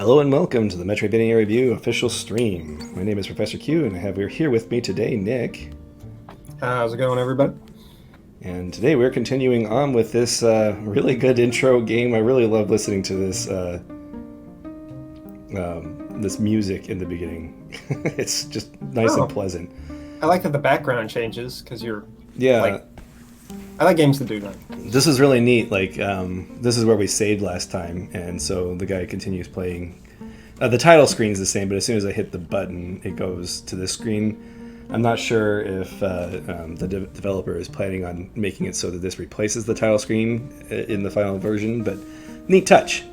Hello and welcome to the Metroidvania Review official stream. My name is Professor Q and I have here with me today Nick. How's it going, everybody? And today we're continuing on with this really good intro game. I really love listening to this this music in the beginning. It's just nice and pleasant. I like that the background changes because you're... Yeah. I like games that do that. This is really neat. This is where we saved last time, and so the guy continues playing. The title screen's the same, but as soon as I hit the button, it goes to this screen. I'm not sure if the developer is planning on making it so that this replaces the title screen in the final version, but neat touch.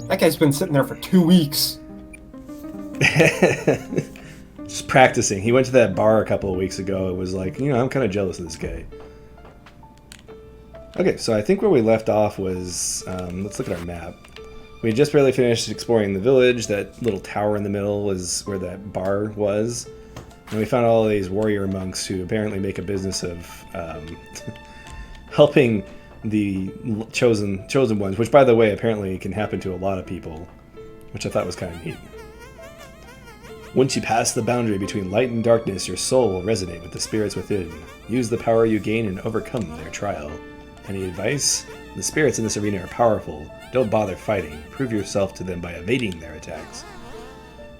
That guy's been sitting there for 2 weeks. Just practicing. He went to that bar a couple of weeks ago. It was like, I'm kind of jealous of this guy. Okay, so I think where we left off was, let's look at our map. We had just barely finished exploring the village. That little tower in the middle is where that bar was. And we found all of these warrior monks who apparently make a business of helping the chosen ones, which, by the way, apparently can happen to a lot of people, which I thought was kind of neat. Once you pass the boundary between light and darkness, your soul will resonate with the spirits within. Use the power you gain and overcome their trial. Any advice? The spirits in this arena are powerful. Don't bother fighting. Prove yourself to them by evading their attacks.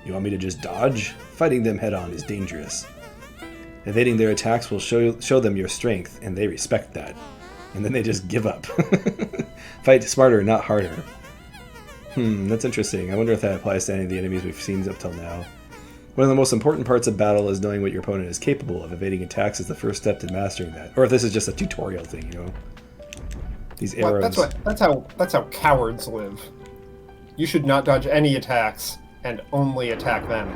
You want me to just dodge? Fighting them head-on is dangerous. Evading their attacks will show them your strength, and they respect that. And then they just give up. Fight smarter, not harder. That's interesting. I wonder if that applies to any of the enemies we've seen up till now. One of the most important parts of battle is knowing what your opponent is capable of. Evading attacks is the first step to mastering that. Or if this is just a tutorial thing, These arrows. That's how cowards live. You should not dodge any attacks and only attack them.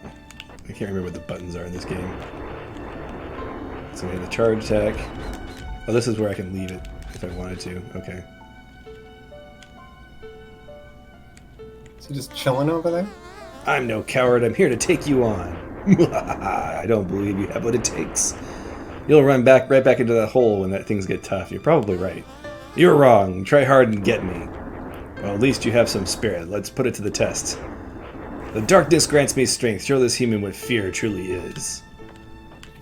I can't remember what the buttons are in this game. So we had a charge attack. Oh, this is where I can leave it if I wanted to. Okay. Is he just chilling over there? I'm no coward. I'm here to take you on. I don't believe you have what it takes. You'll run right back into that hole when things get tough. You're probably right. You're wrong. Try hard and get me. Well, at least you have some spirit. Let's put it to the test. The darkness grants me strength. Show this human what fear truly is.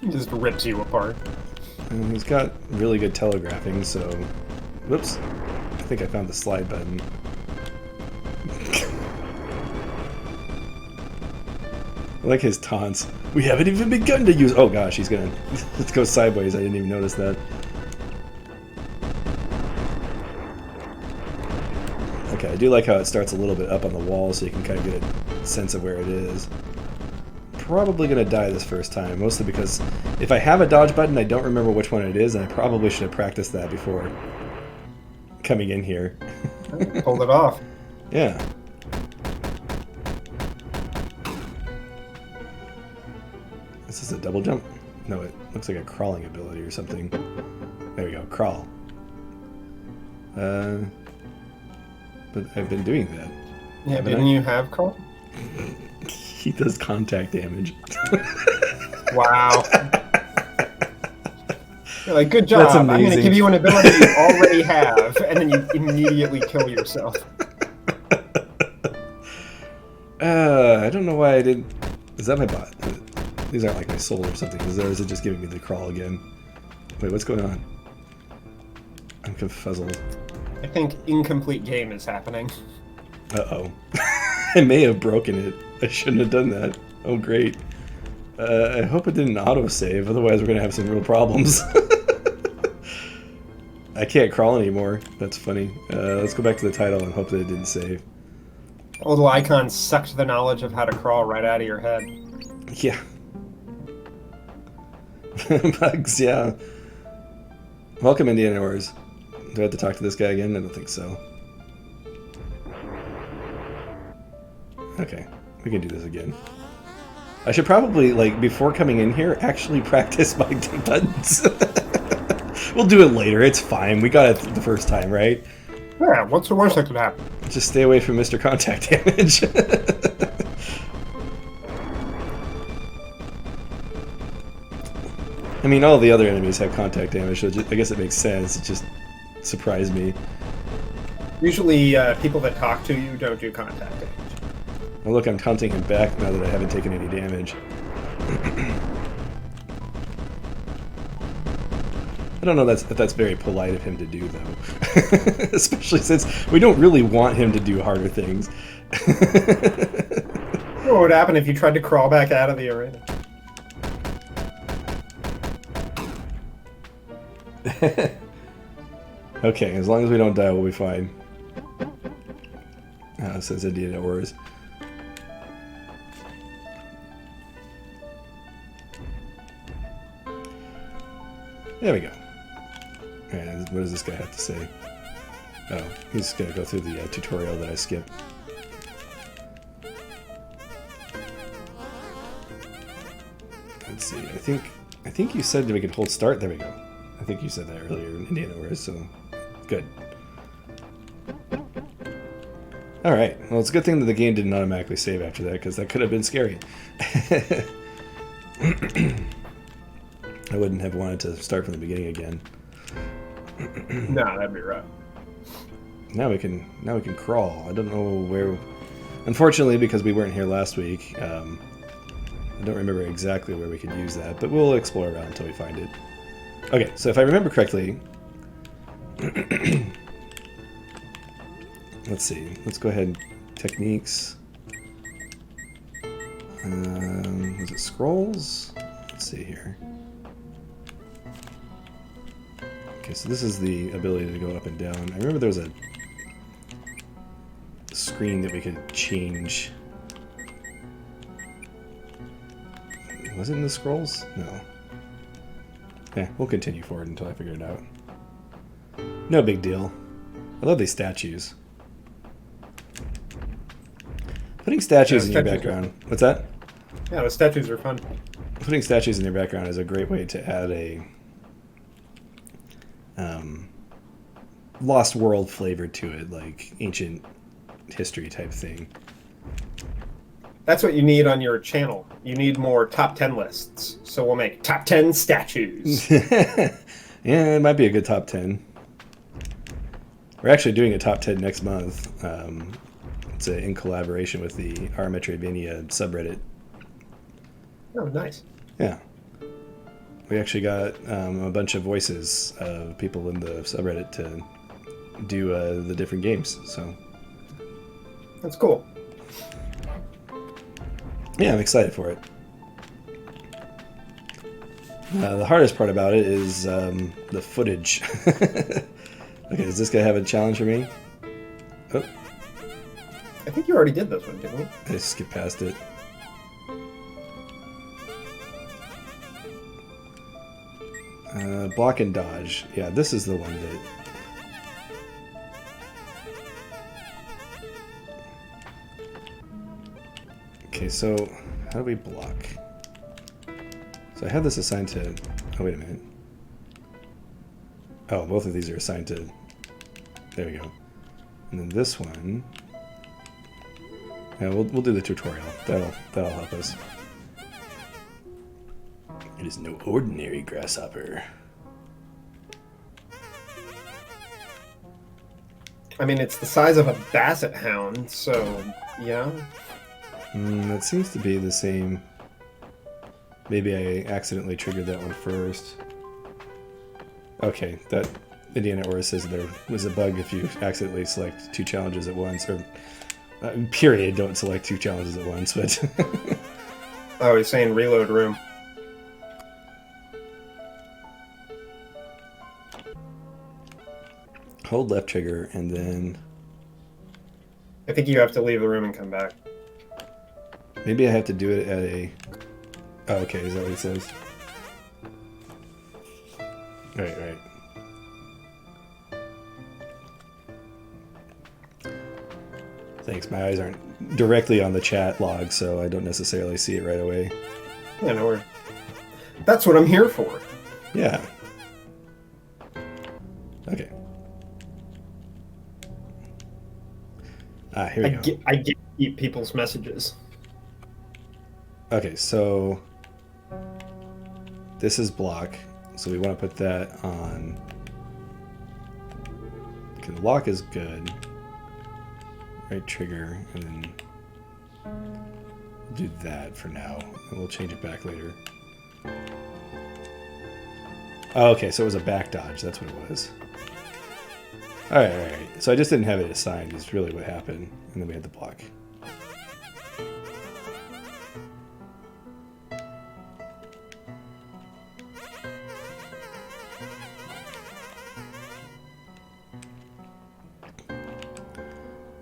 He just rips you apart. And he's got really good telegraphing, so... Whoops. I think I found the slide button. I like his taunts. We haven't even begun to use... Oh gosh, he's gonna... Let's go sideways. I didn't even notice that. Okay, I do like how it starts a little bit up on the wall so you can kind of get a sense of where it is. Probably gonna die this first time, mostly because if I have a dodge button, I don't remember which one it is, and I probably should have practiced that before coming in here. Pulled it off. Yeah. Is this a double jump? No, it looks like a crawling ability or something. There we go, crawl. But I've been doing that. Yeah, didn't you have crawl? He does contact damage. Wow. You're like, good job. That's amazing. I'm going to give you an ability you already have, and then you immediately kill yourself. I don't know why I didn't... Is that my bot? These aren't like my soul or something. Is it just giving me the crawl again? Wait, what's going on? I'm confuzzled. I think incomplete game is happening. Uh-oh. I may have broken it. I shouldn't have done that. Oh, great. I hope it didn't autosave, otherwise we're going to have some real problems. I can't crawl anymore. That's funny. Let's go back to the title and hope that it didn't save. A little icon sucked the knowledge of how to crawl right out of your head. Yeah. Bugs, yeah. Welcome, IndianaOrz. Do I have to talk to this guy again? I don't think so. Okay, we can do this again. I should probably, before coming in here, actually practice my buttons. We'll do it later, it's fine. We got it the first time, right? Yeah, what's the worst that could happen? Just stay away from Mr. Contact Damage. I mean, all the other enemies have contact damage, so I guess it makes sense. It just surprised me. Usually, people that talk to you don't do contact damage. Oh, look, I'm taunting him back now that I haven't taken any damage. I don't know if that's very polite of him to do, though. Especially since we don't really want him to do harder things. What would happen if you tried to crawl back out of the arena? Okay, as long as we don't die, we'll be fine. It says IndianaOrz. There we go. And what does this guy have to say? Oh, he's going to go through the tutorial that I skipped. Let's see. I think you said that we could hold start. There we go. I think you said that earlier in IndianaOrz, so good. All right. Well, it's a good thing that the game didn't automatically save after that, because that could have been scary. I wouldn't have wanted to start from the beginning again. No, that'd be rough. Now we can crawl. I don't know where. Unfortunately, because we weren't here last week, I don't remember exactly where we could use that, but we'll explore around until we find it. Okay, so if I remember correctly, let's see. Let's go ahead. Techniques. Was it scrolls? Let's see here. Okay, so this is the ability to go up and down. I remember there was a screen that we could change. Was it in the scrolls? No. Yeah, we'll continue forward until I figure it out. No big deal. I love these statues. Putting statues in your background. What's that? Yeah, the statues are fun. Putting statues in your background is a great way to add a Lost World flavor to it, like ancient history type thing. That's what you need on your channel. You need more top 10 lists. So we'll make top 10 statues. Yeah, it might be a good top 10. We're actually doing a top 10 next month. It's in collaboration with the our Metroidvania subreddit. Oh, nice. Yeah. We actually got a bunch of voices of people in the subreddit to do the different games. So That's cool. yeah, I'm excited for it. The hardest part about it is the footage. Okay, does this guy have a challenge for me? Oh, I think you already did this one, didn't you? I just skipped past it. Block and dodge. Yeah, this is the one that... Okay, so how do we block? So I have this assigned to... Oh, wait a minute. Oh, both of these are assigned to... There we go. And then this one... Yeah, we'll do the tutorial. That'll help us. It is no ordinary grasshopper. I mean, it's the size of a basset hound, so, yeah. That seems to be the same. Maybe I accidentally triggered that one first. Okay, that IndianaOrz says there was a bug if you accidentally select two challenges at once, or period, don't select two challenges at once, but... Oh, he's saying reload room. Hold left trigger, and then... I think you have to leave the room and come back. Maybe I have to do it at a... Oh, okay, is that what it says? Right. Thanks, my eyes aren't directly on the chat log, so I don't necessarily see it right away. Yeah, no worries. That's what I'm here for. Yeah. Okay. Here we go. I get people's messages. Okay, so this is block, so we want to put that on. Okay, the lock is good. right trigger, and then do that for now, and we'll change it back later. Oh, okay, so it was a back dodge. That's what it was. All right. So I just didn't have it assigned is really what happened, and then we had the block.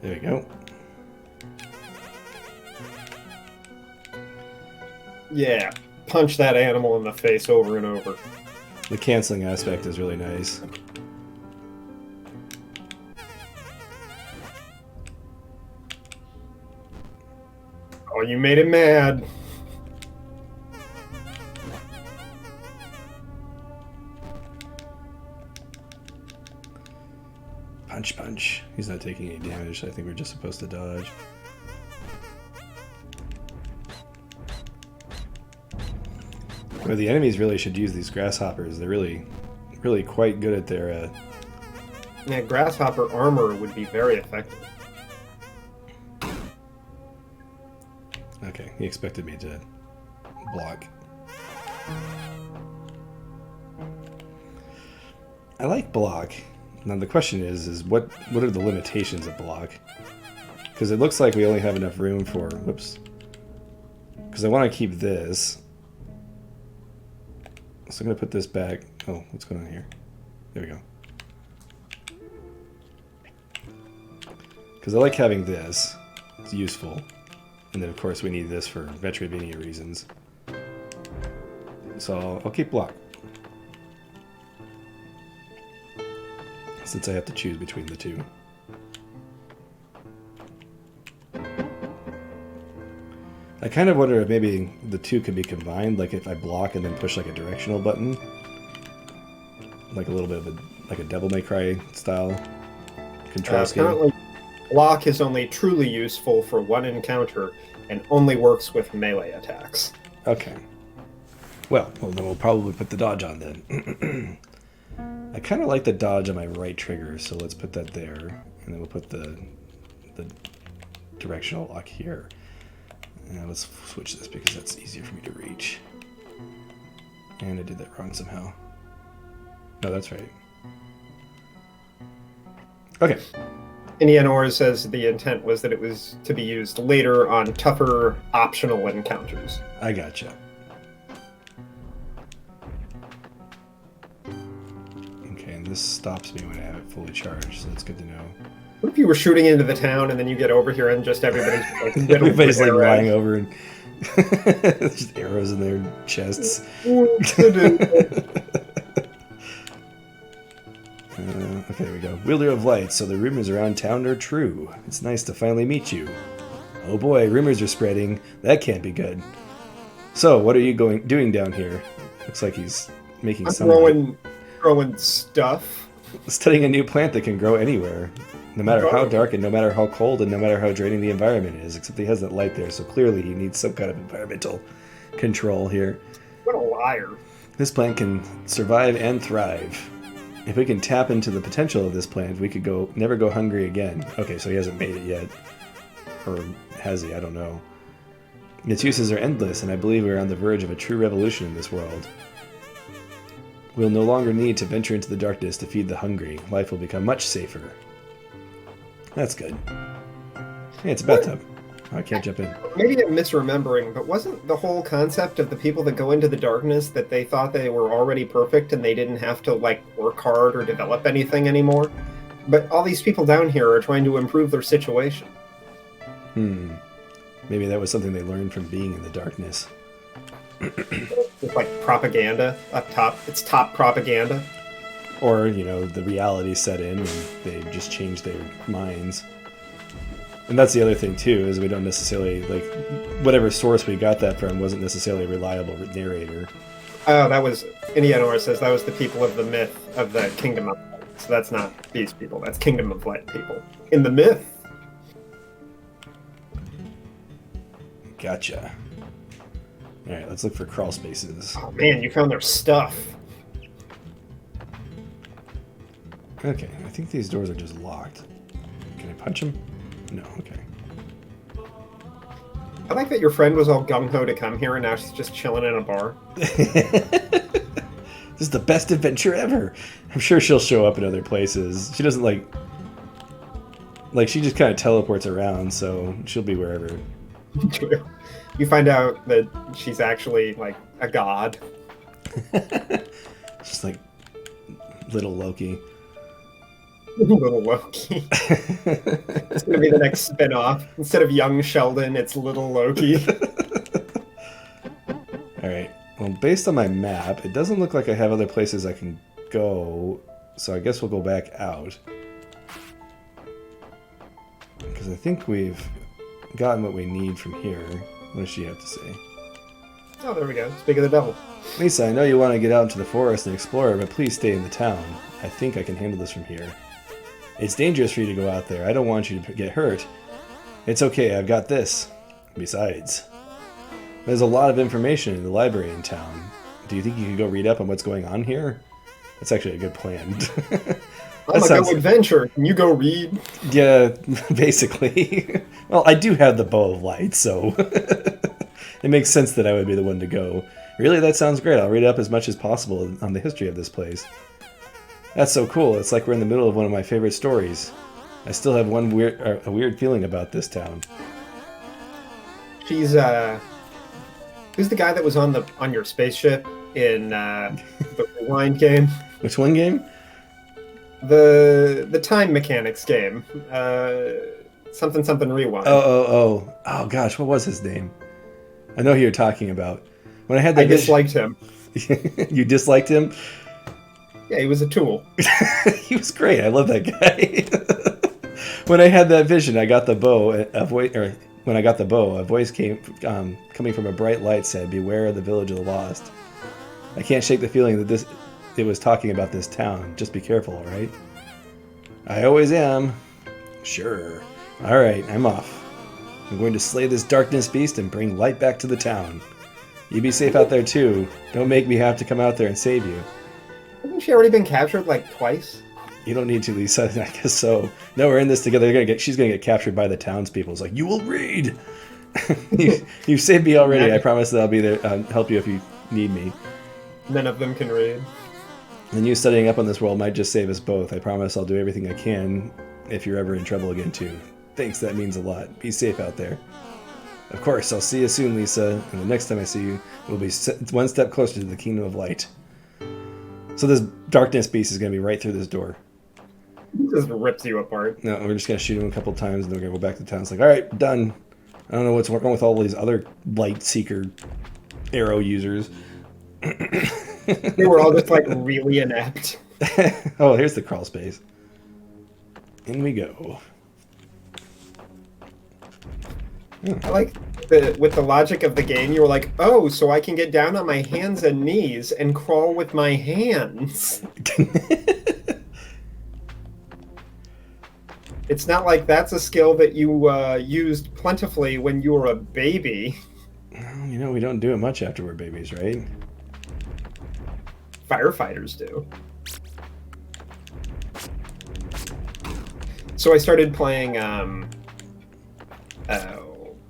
There we go. Yeah, punch that animal in the face over and over. The canceling aspect is really nice. Oh, you made him mad. Punch, punch. He's not taking any damage, so I think we're just supposed to dodge. Well, the enemies really should use these grasshoppers. They're really quite good at their... Yeah, grasshopper armor would be very effective. Okay, he expected me to block. I like block. Now the question is what are the limitations of block? Because it looks like we only have enough room for... Whoops. Because I want to keep this. So I'm going to put this back. Oh, what's going on here? There we go. Because I like having this. It's useful. And then, of course, we need this for Metroidvania reasons. So I'll keep block. Since I have to choose between the two. I kind of wonder if maybe the two could be combined, like if I block and then push like a directional button. Like a little bit of a, like a Devil May Cry style control scheme. Currently, block is only truly useful for one encounter and only works with melee attacks. Okay. Well, then we'll probably put the dodge on then. I kind of like the dodge on my right trigger, so let's put that there. And then we'll put the directional lock here. Now let's switch this because that's easier for me to reach. And I did that wrong somehow. No, that's right. Okay. IndianaOrz says the intent was that it was to be used later on tougher optional encounters. I gotcha. Okay, and this stops me when I have it fully charged, so that's good to know. What if you were shooting into the town and then you get over here and just everybody's like, everybody's like lying over and just arrows in their chests. Okay, there we go. Wielder of Light, so the rumors around town are true. It's nice to finally meet you. Oh boy, rumors are spreading. That can't be good. So, what are you doing down here? Looks like he's making some... Growing stuff. Studying a new plant that can grow anywhere. No matter how dark and no matter how cold and no matter how draining the environment is, except he has that light there, so clearly he needs some kind of environmental control here. What a liar. This plant can survive and thrive. If we can tap into the potential of this plant, we could never go hungry again. Okay, so he hasn't made it yet. Or has he? I don't know. Its uses are endless, and I believe we are on the verge of a true revolution in this world. We'll no longer need to venture into the darkness to feed the hungry. Life will become much safer. That's good. Hey, it's a bathtub. I can't jump in. Maybe I'm misremembering, but wasn't the whole concept of the people that go into the darkness that they thought they were already perfect and they didn't have to, like, work hard or develop anything anymore? But all these people down here are trying to improve their situation. Maybe that was something they learned from being in the darkness. It's like propaganda up top. It's top propaganda. Or, you know, the reality set in and they just changed their minds. And that's the other thing, too, is we don't necessarily, like, whatever source we got that from wasn't necessarily a reliable narrator. Oh, that was, IndianaOrz says that was the people of the myth of the Kingdom of Light. So that's not these people, that's Kingdom of Light people. In the myth. Gotcha. Alright, let's look for crawl spaces. Oh man, you found their stuff. Okay, I think these doors are just locked. Can I punch them? No, okay. I like that your friend was all gung-ho to come here and now she's just chilling in a bar. This is the best adventure ever. I'm sure she'll show up in other places. She doesn't like she just kind of teleports around, so she'll be wherever. You find out that she's actually like a god. Just like little Loki. Little Loki. It's gonna be the next spin-off. Instead of young Sheldon, it's little Loki. Alright. Well, based on my map, it doesn't look like I have other places I can go, so I guess we'll go back out. Because I think we've gotten what we need from here. What does she have to say? Oh, there we go. Speak of the devil. Lisa, I know you want to get out into the forest and explore, but please stay in the town. I think I can handle this from here. It's dangerous for you to go out there. I don't want you to get hurt. It's okay, I've got this. Besides, there's a lot of information in the library in town. Do you think you could go read up on what's going on here? That's actually a good plan. I'm gonna go adventure. Can you go read? Yeah, basically. Well, I do have the bow of light, so it makes sense that I would be the one to go. Really, that sounds great. I'll read up as much as possible on the history of this place. That's so cool. It's like we're in the middle of one of my favorite stories. I still have a weird feeling about this town. She's who's the guy that was on your spaceship in the Rewind game? Which one game? The time mechanics game. Something Rewind. Oh gosh, what was his name? I know who you're talking about. When I had that, I disliked him. You disliked him? Yeah, he was a tool. He was great. I love that guy. When I had that vision, I got the bow. When I got the bow, a voice came coming from a bright light said, "Beware of the village of the lost." I can't shake the feeling that it was talking about this town. Just be careful, all right? I always am. Sure. All right, I'm off. I'm going to slay this darkness beast and bring light back to the town. You be safe out there too. Don't make me have to come out there and save you. Hasn't she already been captured like twice? You don't need to, Lisa. I guess so. No, we're in this together. She's gonna get captured by the townspeople. It's like, you will read. You've saved me already. I promise that I'll be there, help you if you need me. None of them can read. And you studying up on this world might just save us both. I promise I'll do everything I can if you're ever in trouble again too. Thanks, that means a lot. Be safe out there. Of course, I'll see you soon, Lisa. And the next time I see you, we'll be one step closer to the Kingdom of Light. So this darkness beast is going to be right through this door. He just rips you apart. No, we're just going to shoot him a couple times, and then we're going to go back to town. It's like, all right, done. I don't know what's wrong with all these other light seeker arrow users. They were all just like really inept. Oh, here's the crawl space. In we go. I like with the logic of the game, you were like, oh, so I can get down on my hands and knees and crawl with my hands. It's not like that's a skill that you used plentifully when you were a baby. Well, you know, we don't do it much after we're babies, right? Firefighters do. So I started playing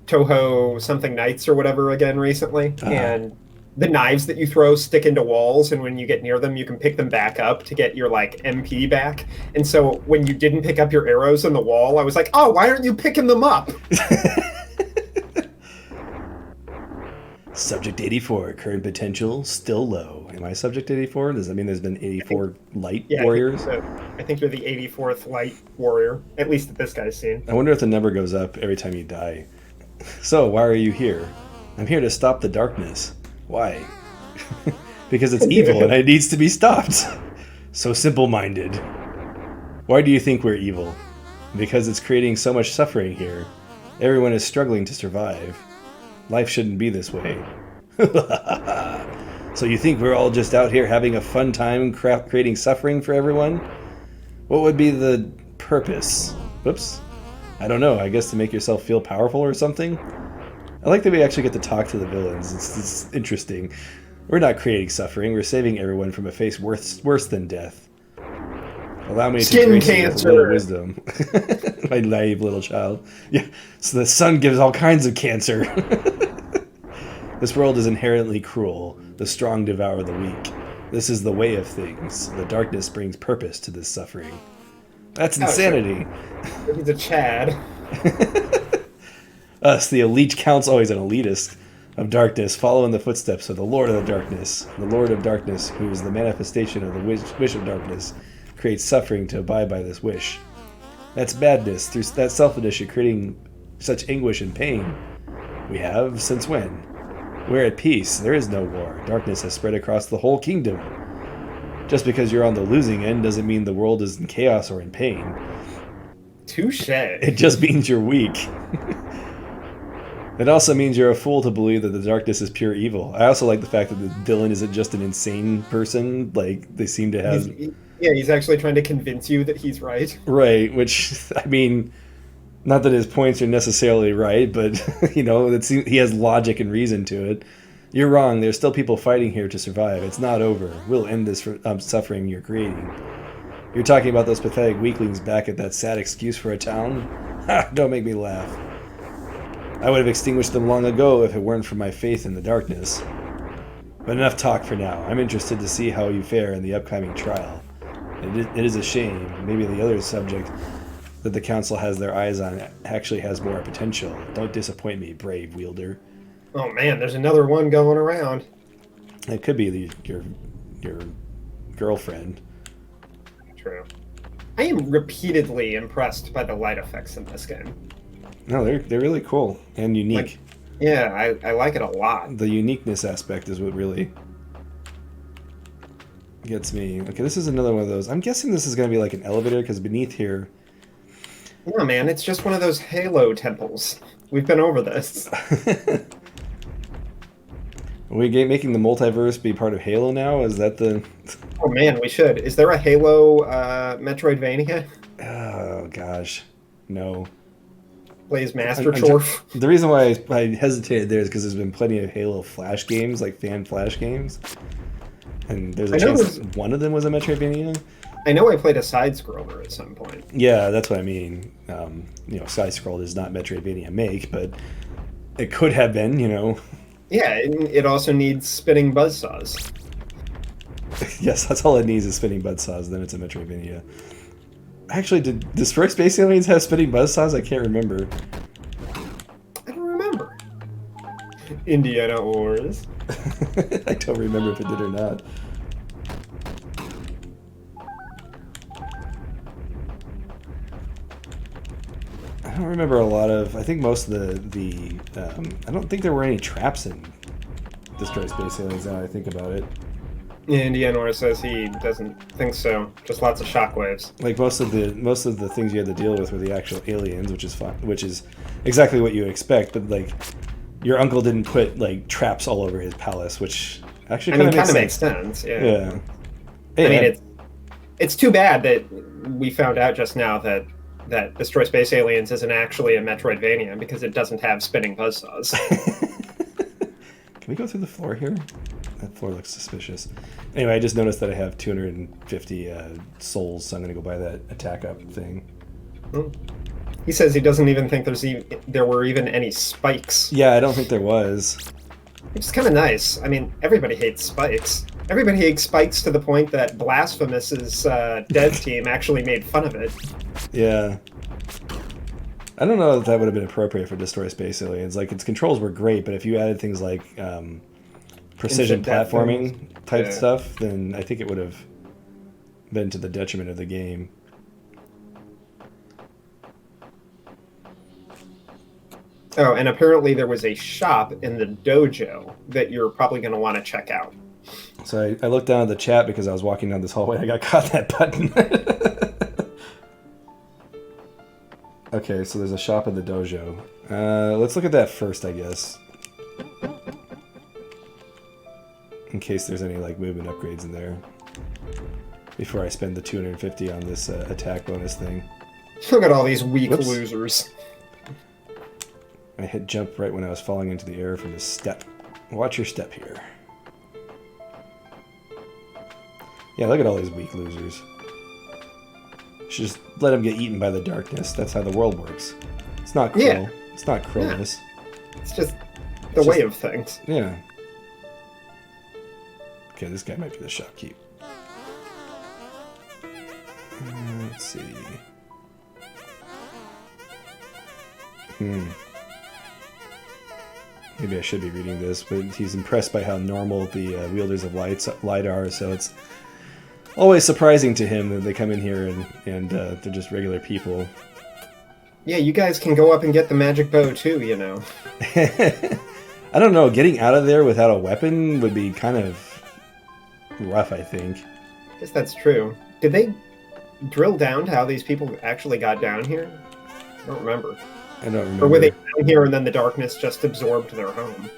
Toho something Nights or whatever again recently, and the knives that you throw stick into walls, and when you get near them you can pick them back up to get your like MP back. And so when you didn't pick up your arrows in the wall, I was like, oh, why aren't you picking them up? Subject 84, current potential still low. Am I Subject 84? Does that mean there's been 84 light warriors? I think you're the 84th light warrior, at least that this guy's seen. I wonder if the number goes up every time you die. So, why are you here? I'm here to stop the darkness. Why? Because it's evil and it needs to be stopped. So simple-minded. Why do you think we're evil? Because it's creating so much suffering here. Everyone is struggling to survive. Life shouldn't be this way. So you think we're all just out here having a fun time creating suffering for everyone? What would be the purpose? Whoops. I don't know. I guess to make yourself feel powerful or something? I like that we actually get to talk to the villains. It's interesting. We're not creating suffering. We're saving everyone from a fate worse than death. Allow me to grace you with a little wisdom. My naive little child. Yeah, so the sun gives all kinds of cancer. This world is inherently cruel. The strong devour the weak. This is the way of things. The darkness brings purpose to this suffering. That's insanity. So he's a Chad. Us, the elite counts, always an elitist of darkness, follow in the footsteps of the Lord of the Darkness. The Lord of Darkness, who is the manifestation of the wish of darkness, creates suffering to abide by this wish. That's badness. Through that selfishness, you're creating such anguish and pain. We have, since when? We're at peace. There is no war. Darkness has spread across the whole kingdom. Just because you're on the losing end doesn't mean the world is in chaos or in pain. Touche. It just means you're weak. It also means you're a fool to believe that the darkness is pure evil. I also like the fact that Dylan isn't just an insane person. Like, they seem to have... He's actually trying to convince you that he's right. Right, which, I mean, not that his points are necessarily right, but, he has logic and reason to it. You're wrong. There's still people fighting here to survive. It's not over. We'll end this suffering you're creating. You're talking about those pathetic weaklings back at that sad excuse for a town? Ha! Don't make me laugh. I would have extinguished them long ago if it weren't for my faith in the darkness. But enough talk for now. I'm interested to see how you fare in the upcoming trial. It is a shame. Maybe the other subject that the council has their eyes on actually has more potential. Don't disappoint me, brave wielder. Oh man, there's another one going around. It could be your girlfriend. True. I am repeatedly impressed by the light effects in this game. No, they're really cool and unique. I like it a lot. The uniqueness aspect is what really gets me. Okay, this is another one of those. I'm guessing this is going to be like an elevator because beneath here... No, man, it's just one of those Halo temples. We've been over this. Are we making the multiverse be part of Halo now? Is that the... Oh man, we should. Is there a Halo Metroidvania? Oh, gosh. No. Plays Master Chorf. The reason why I hesitated there is because there's been plenty of Halo Flash games, like fan Flash games. And there's a chance that one of them was a Metroidvania. I know I played a side-scroller at some point. Yeah, that's what I mean. Side-scroll is not Metroidvania make, but it could have been, Yeah, it also needs spinning buzzsaws. Yes, that's all it needs is spinning buzzsaws, then it's a Metroidvania. Actually, does First Space Aliens have spinning buzzsaws? I can't remember. I don't remember. IndianaOrz. I don't remember if it did or not. I don't remember a lot of... I think most of the I don't think there were any traps in Destroy Space Aliens now I think about it. IndianaOrz says he doesn't think so. Just lots of shockwaves. Like most of the things you had to deal with were the actual aliens, which is fun, which is exactly what you expect. But like, your uncle didn't put like traps all over his palace, which actually kind of makes sense. Yeah. Hey, I mean, it's too bad that we found out just now that Destroy Space Aliens isn't actually a Metroidvania because it doesn't have spinning buzzsaws. Can we go through the floor here? That floor looks suspicious. Anyway, I just noticed that I have 250 souls, so I'm going to go buy that attack up thing. He says he doesn't even think there were even any spikes. Yeah, I don't think there was. Which is kind of nice. I mean, everybody hates spikes. Everybody hates spikes to the point that Blasphemous's dev team actually made fun of it. Yeah. I don't know if that would have been appropriate for Destroy Space Aliens. Like, its controls were great, but if you added things like precision platforming type stuff, then I think it would have been to the detriment of the game. Oh, and apparently there was a shop in the dojo that you're probably going to want to check out. So I looked down at the chat because I was walking down this hallway and I got caught in that button. Okay, so there's a shop in the dojo. Let's look at that first, I guess. In case there's any like movement upgrades in there. Before I spend the 250 on this attack bonus thing. Look at all these weak losers. I hit jump right when I was falling into the air from his step. Watch your step here. Yeah, look at all these weak losers. should just let him get eaten by the darkness. That's how the world works. It's not cruel. Yeah. It's not cruelness. It's just the way of things. Yeah. Okay, this guy might be the shopkeep. Let's see. Maybe I should be reading this, but he's impressed by how normal the wielders of light are, so it's always surprising to him that they come in here and they're just regular people. Yeah, you guys can go up and get the magic bow too, you know. I don't know, getting out of there without a weapon would be kind of rough, I think. I guess that's true. Did they drill down to how these people actually got down here? I don't remember. I don't remember. Or were they down here and then the darkness just absorbed their home?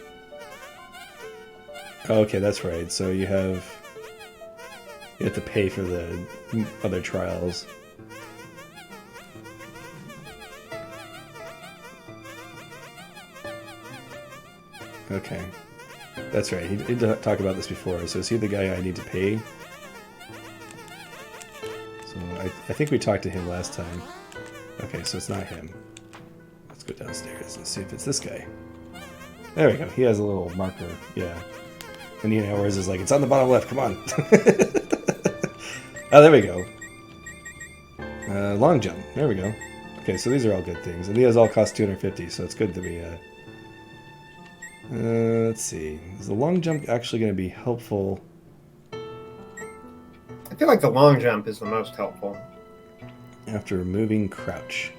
Oh, okay, that's right. So you have to pay for the other trials. Okay. That's right. He did talk about this before. So is he the guy I need to pay? So I think we talked to him last time. Okay, so it's not him. Let's go downstairs and see if it's this guy. There we go. He has a little marker. Yeah. IndianaOrz is like, it's on the bottom left. Come on. Oh, there we go. Long jump. There we go. Okay, so these are all good things. And these all cost 250, so it's good that we... let's see. Is the long jump actually going to be helpful? I feel like the long jump is the most helpful. After removing crouch.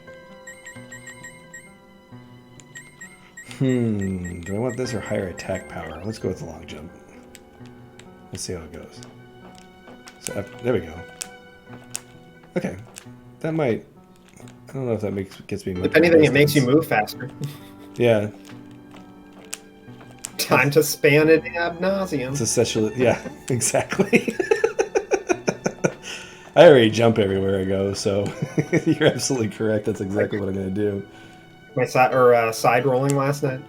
Do I want this or higher attack power? Let's go with the long jump. Let's see how it goes. So there we go. Okay. That might... I don't know if that gets me much. If anything, it makes you move faster. Yeah. Time to span it ad nauseum. It's essentially... Yeah, exactly. I already jump everywhere I go, so you're absolutely correct. That's exactly what I'm going to do. My side rolling last night.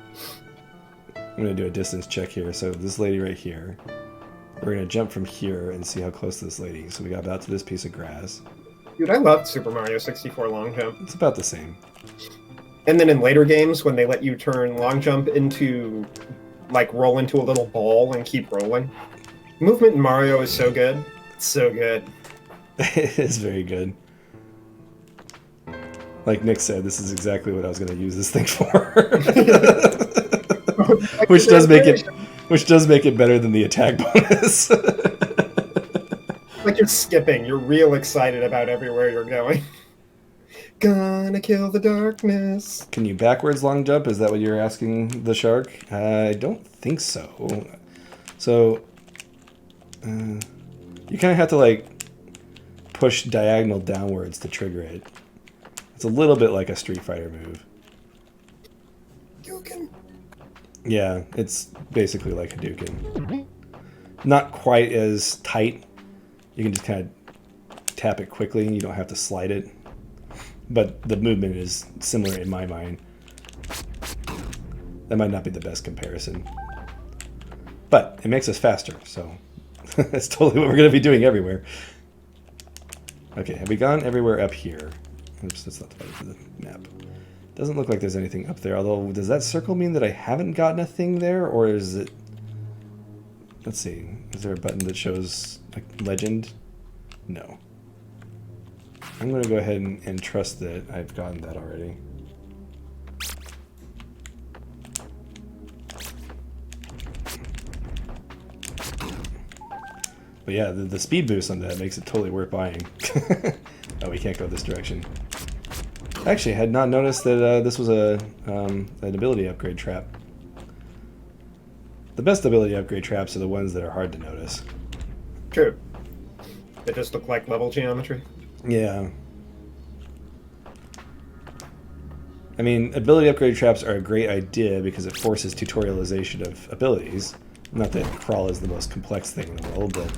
I'm going to do a distance check here. So this lady right here, we're going to jump from here and see how close to this lady. So we got about to this piece of grass. Dude, I loved Super Mario 64 long jump. It's about the same. And then in later games, when they let you turn long jump into, like, roll into a little ball and keep rolling. Movement in Mario is so good. It's so good. It is very good. Like Nick said, this is exactly what I was going to use this thing for. which does make it better than the attack bonus. Like you're skipping. You're real excited about everywhere you're going. Gonna kill the darkness. Can you backwards long jump? Is that what you're asking the shark? I don't think so. So you kind of have to like push diagonal downwards to trigger it. It's a little bit like a Street Fighter move. Hadouken. Yeah, it's basically like Hadouken. Not quite as tight. You can just kind of tap it quickly and you don't have to slide it. But the movement is similar in my mind. That might not be the best comparison. But it makes us faster, so that's totally what we're going to be doing everywhere. Okay, have we gone everywhere up here? Oops, that's not the part of the map. Doesn't look like there's anything up there, although does that circle mean that I haven't gotten a thing there, or is it... Let's see, is there a button that shows like legend? No. I'm going to go ahead and trust that I've gotten that already. But yeah, the speed boost on that makes it totally worth buying. Oh, we can't go this direction. Actually, I had not noticed that this was an ability upgrade trap. The best ability upgrade traps are the ones that are hard to notice. True. They just look like level geometry. Yeah. I mean, ability upgrade traps are a great idea because it forces tutorialization of abilities. Not that crawl is the most complex thing in the world, but...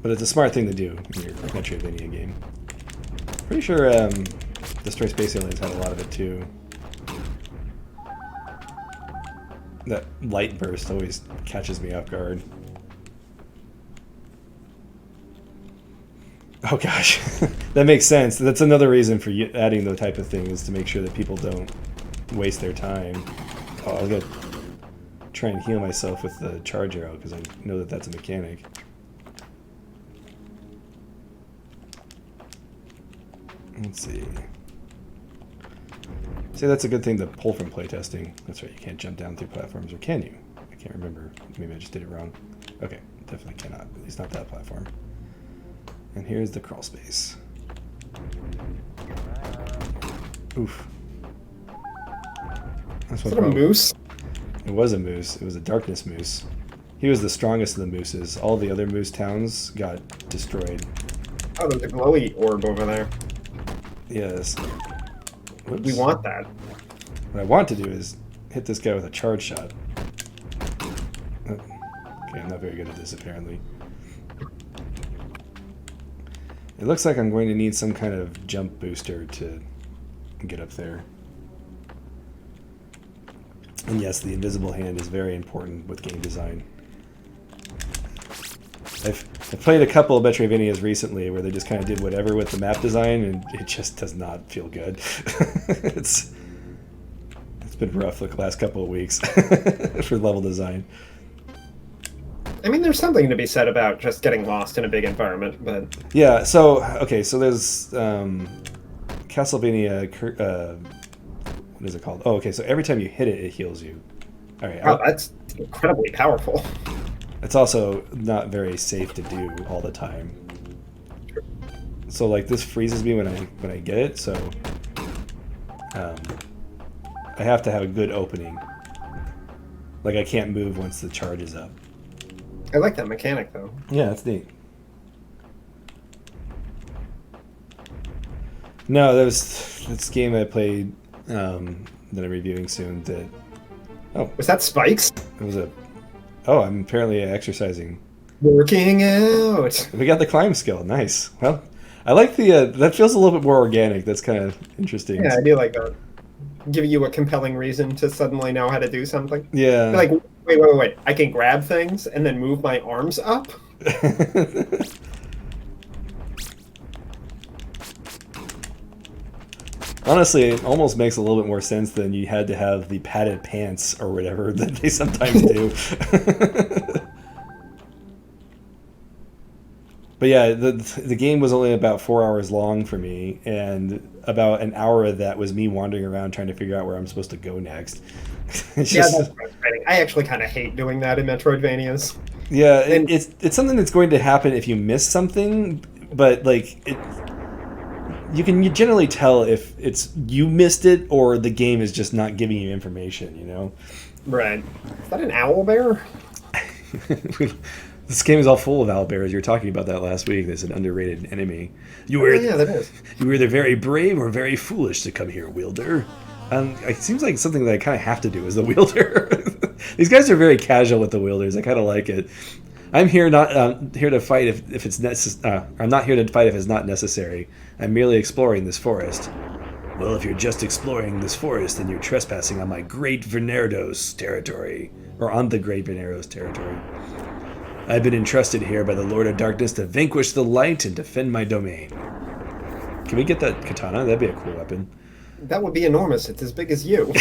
But it's a smart thing to do in your Metroidvania game. Pretty sure Destroy Space Aliens had a lot of it too. That light burst always catches me off guard. Oh gosh, that makes sense. That's another reason for adding the type of thing, is to make sure that people don't waste their time. Oh, I gotta try and heal myself with the charge arrow because I know that that's a mechanic. Let's see. See, that's a good thing to pull from playtesting. That's right, you can't jump down through platforms, or can you? I can't remember. Maybe I just did it wrong. Okay, definitely cannot. At least not that platform. And here's the crawl space. Oof. That's Is that a moose? It was a moose. It was a darkness moose. He was the strongest of the mooses. All the other moose towns got destroyed. Oh, there's a glowy orb over there. Yes. Whoops. We want that. What I want to do is hit this guy with a charge shot. Oh. Okay, I'm not very good at this, apparently. It looks like I'm going to need some kind of jump booster to get up there. And yes, the invisible hand is very important with game design. I've played a couple of Metroidvanias recently where they just kind of did whatever with the map design, and it just does not feel good. It's been rough the last couple of weeks for level design. I mean, there's something to be said about just getting lost in a big environment, but... Yeah, so, okay, so there's Castlevania, what is it called? Oh, okay, so every time you hit it, it heals you. All right. Wow, that's incredibly powerful. It's also not very safe to do all the time. So, like, this freezes me when I get it, so I have to have a good opening. Like, I can't move once the charge is up. I like that mechanic, though. Yeah, that's neat. No, there was this game I played that I'm reviewing soon that... Oh. Was that Spikes? It was a... Oh, I'm apparently exercising. Working out! We got the climb skill. Nice. Well, I like the... that feels a little bit more organic. That's kind of interesting. Yeah, I do like that. Give you a compelling reason to suddenly know how to do something. Yeah. You're like, wait. I can grab things and then move my arms up? Honestly, it almost makes a little bit more sense than you had to have the padded pants or whatever that they sometimes do. But yeah, the game was only about 4 hours long for me, and about an hour of that was me wandering around trying to figure out where I'm supposed to go next. That's frustrating. I actually kind of hate doing that in Metroidvanias. Yeah, it's something that's going to happen if you miss something, but like you can generally tell if it's you missed it or the game is just not giving you information, you know? Right. Is that an owlbear? This game is all full of owlbears. You were talking about that last week. There's an underrated enemy. Yeah, that is. You were either very brave or very foolish to come here, wielder. It seems like something that I kind of have to do as the wielder. These guys are very casual with the wielders. I kind of like it. I'm here here to fight if it's I'm not here to fight if it's not necessary. I'm merely exploring this forest. Well, if you're just exploring this forest, then you're trespassing on my Great Venerdos territory, or on the Great Venerdos territory. I've been entrusted here by the Lord of Darkness to vanquish the light and defend my domain. Can we get that katana? That'd be a cool weapon. That would be enormous. It's as big as you.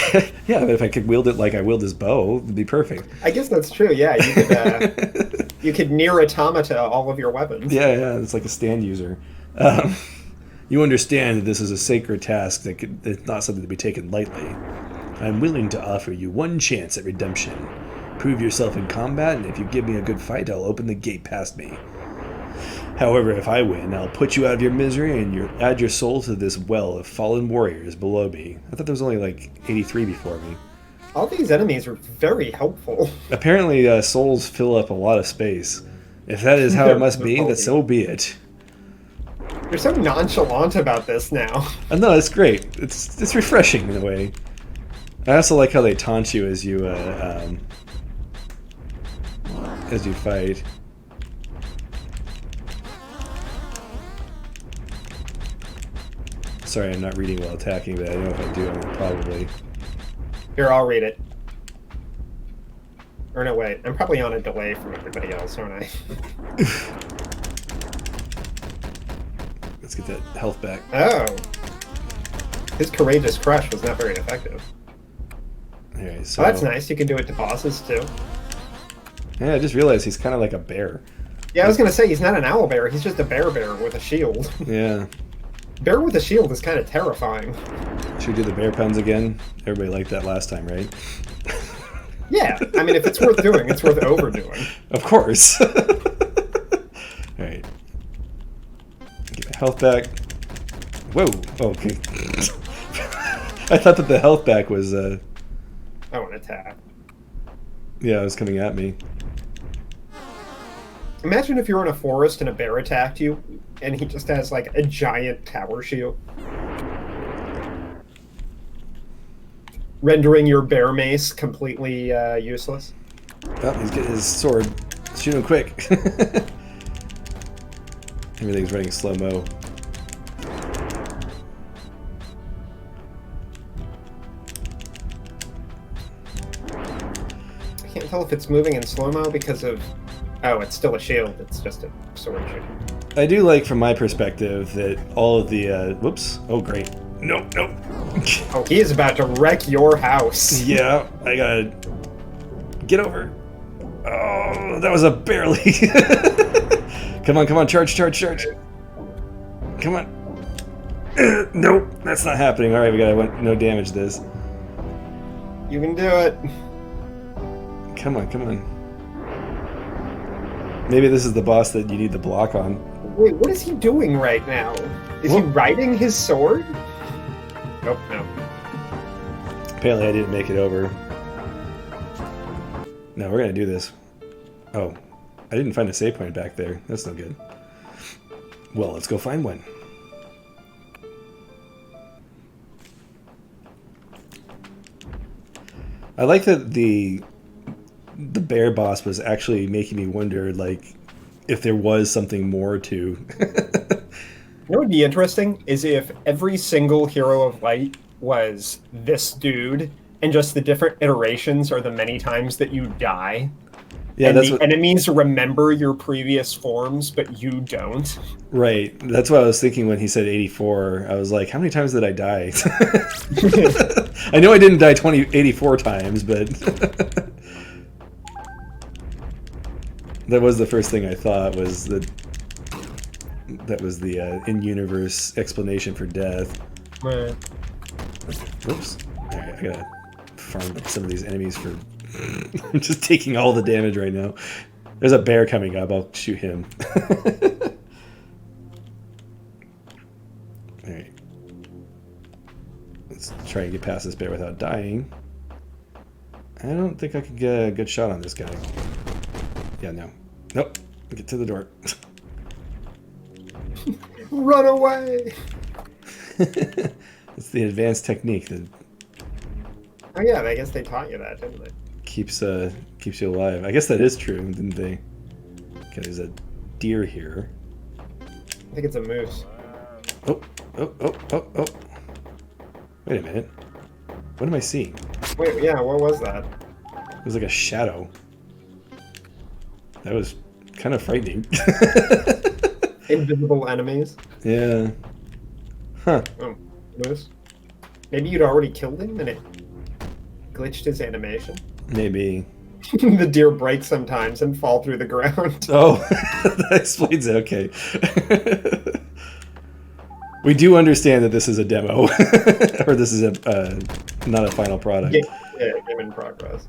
Yeah, but if I could wield it like I wield his bow, it'd be perfect. I guess that's true, yeah. You could near automata all of your weapons. Yeah, it's like a stand user. You understand that this is a sacred task it's not something to be taken lightly. I'm willing to offer you one chance at redemption. Prove yourself in combat, and if you give me a good fight, I'll open the gate past me. However, if I win, I'll put you out of your misery and add your soul to this well of fallen warriors below me. I thought there was only like 83 before me. All these enemies are very helpful. Apparently, souls fill up a lot of space. If that is how it must be, then so be it. You're so nonchalant about this now. No, it's great. It's refreshing in a way. I also like how they taunt you as you fight. Sorry, I'm not reading while attacking, but I know if I do, I'm probably... Here, I'll read it. Or no, wait. I'm probably on a delay from everybody else, aren't I? Let's get that health back. Oh. His courageous crush was not very effective. Alright, so... Oh, that's nice. You can do it to bosses, too. Yeah, I just realized he's kind of like a bear. Yeah, I was going to say, he's not an owl bear. He's just a bear with a shield. Yeah. Bear with a shield is kind of terrifying. Should we do the bear puns again? Everybody liked that last time, right? Yeah, I mean, if it's worth doing, it's worth overdoing. Of course. Alright. Get my health back. Whoa. Oh, okay. I thought that the health back was... I want to attack. Yeah, it was coming at me. Imagine if you're in a forest and a bear attacked you, and he just has, like, a giant tower shield. Rendering your bear mace completely useless. Oh, he's getting his sword. Shoot him quick. Everything's running slow-mo. I can't tell if it's moving in slow-mo because of... Oh, it's still a shield. It's just a sword shield. I do like, from my perspective, that all of the... whoops. Oh, great. No, no. Oh, he is about to wreck your house. Yeah, I gotta... Get over. Oh, that was a barely... Come on, charge. Come on. Nope, that's not happening. Alright, we gotta no damage this. You can do it. Come on. Maybe this is the boss that you need the block on. Wait, what is he doing right now? Is he riding his sword? Nope, no. Apparently I didn't make it over. No, we're gonna do this. Oh, I didn't find a save point back there. That's no good. Well, let's go find one. I like that the bear boss was actually making me wonder, like, if there was something more to... You know what would be interesting is if every single Hero of Light was this dude, and just the different iterations are the many times that you die. Yeah, and that's the what... enemies remember your previous forms, but you don't. Right. That's what I was thinking when he said 84. I was like, how many times did I die? I know I didn't die 84 times, but... That was the first thing I thought, was that was the in-universe explanation for death. Right. Oops. Alright, I gotta farm some of these enemies for... I'm just taking all the damage right now. There's a bear coming up, I'll shoot him. Alright. Let's try and get past this bear without dying. I don't think I could get a good shot on this guy. Yeah, no. Nope. Get to the door. Run away! It's the advanced technique that Oh yeah, I guess they taught you that, didn't they? keeps you alive. I guess that is true, didn't they? Okay, there's a deer here. I think it's a moose. Oh. Wait a minute. What am I seeing? Wait, yeah, what was that? It was like a shadow. That was kind of frightening. Invisible enemies. Yeah. Huh. Oh, moose. Maybe you'd already killed him and it glitched his animation. Maybe. The deer break sometimes and fall through the ground. Oh, that explains it. Okay. We do understand that this is a demo, or this is not a final product. Game in progress.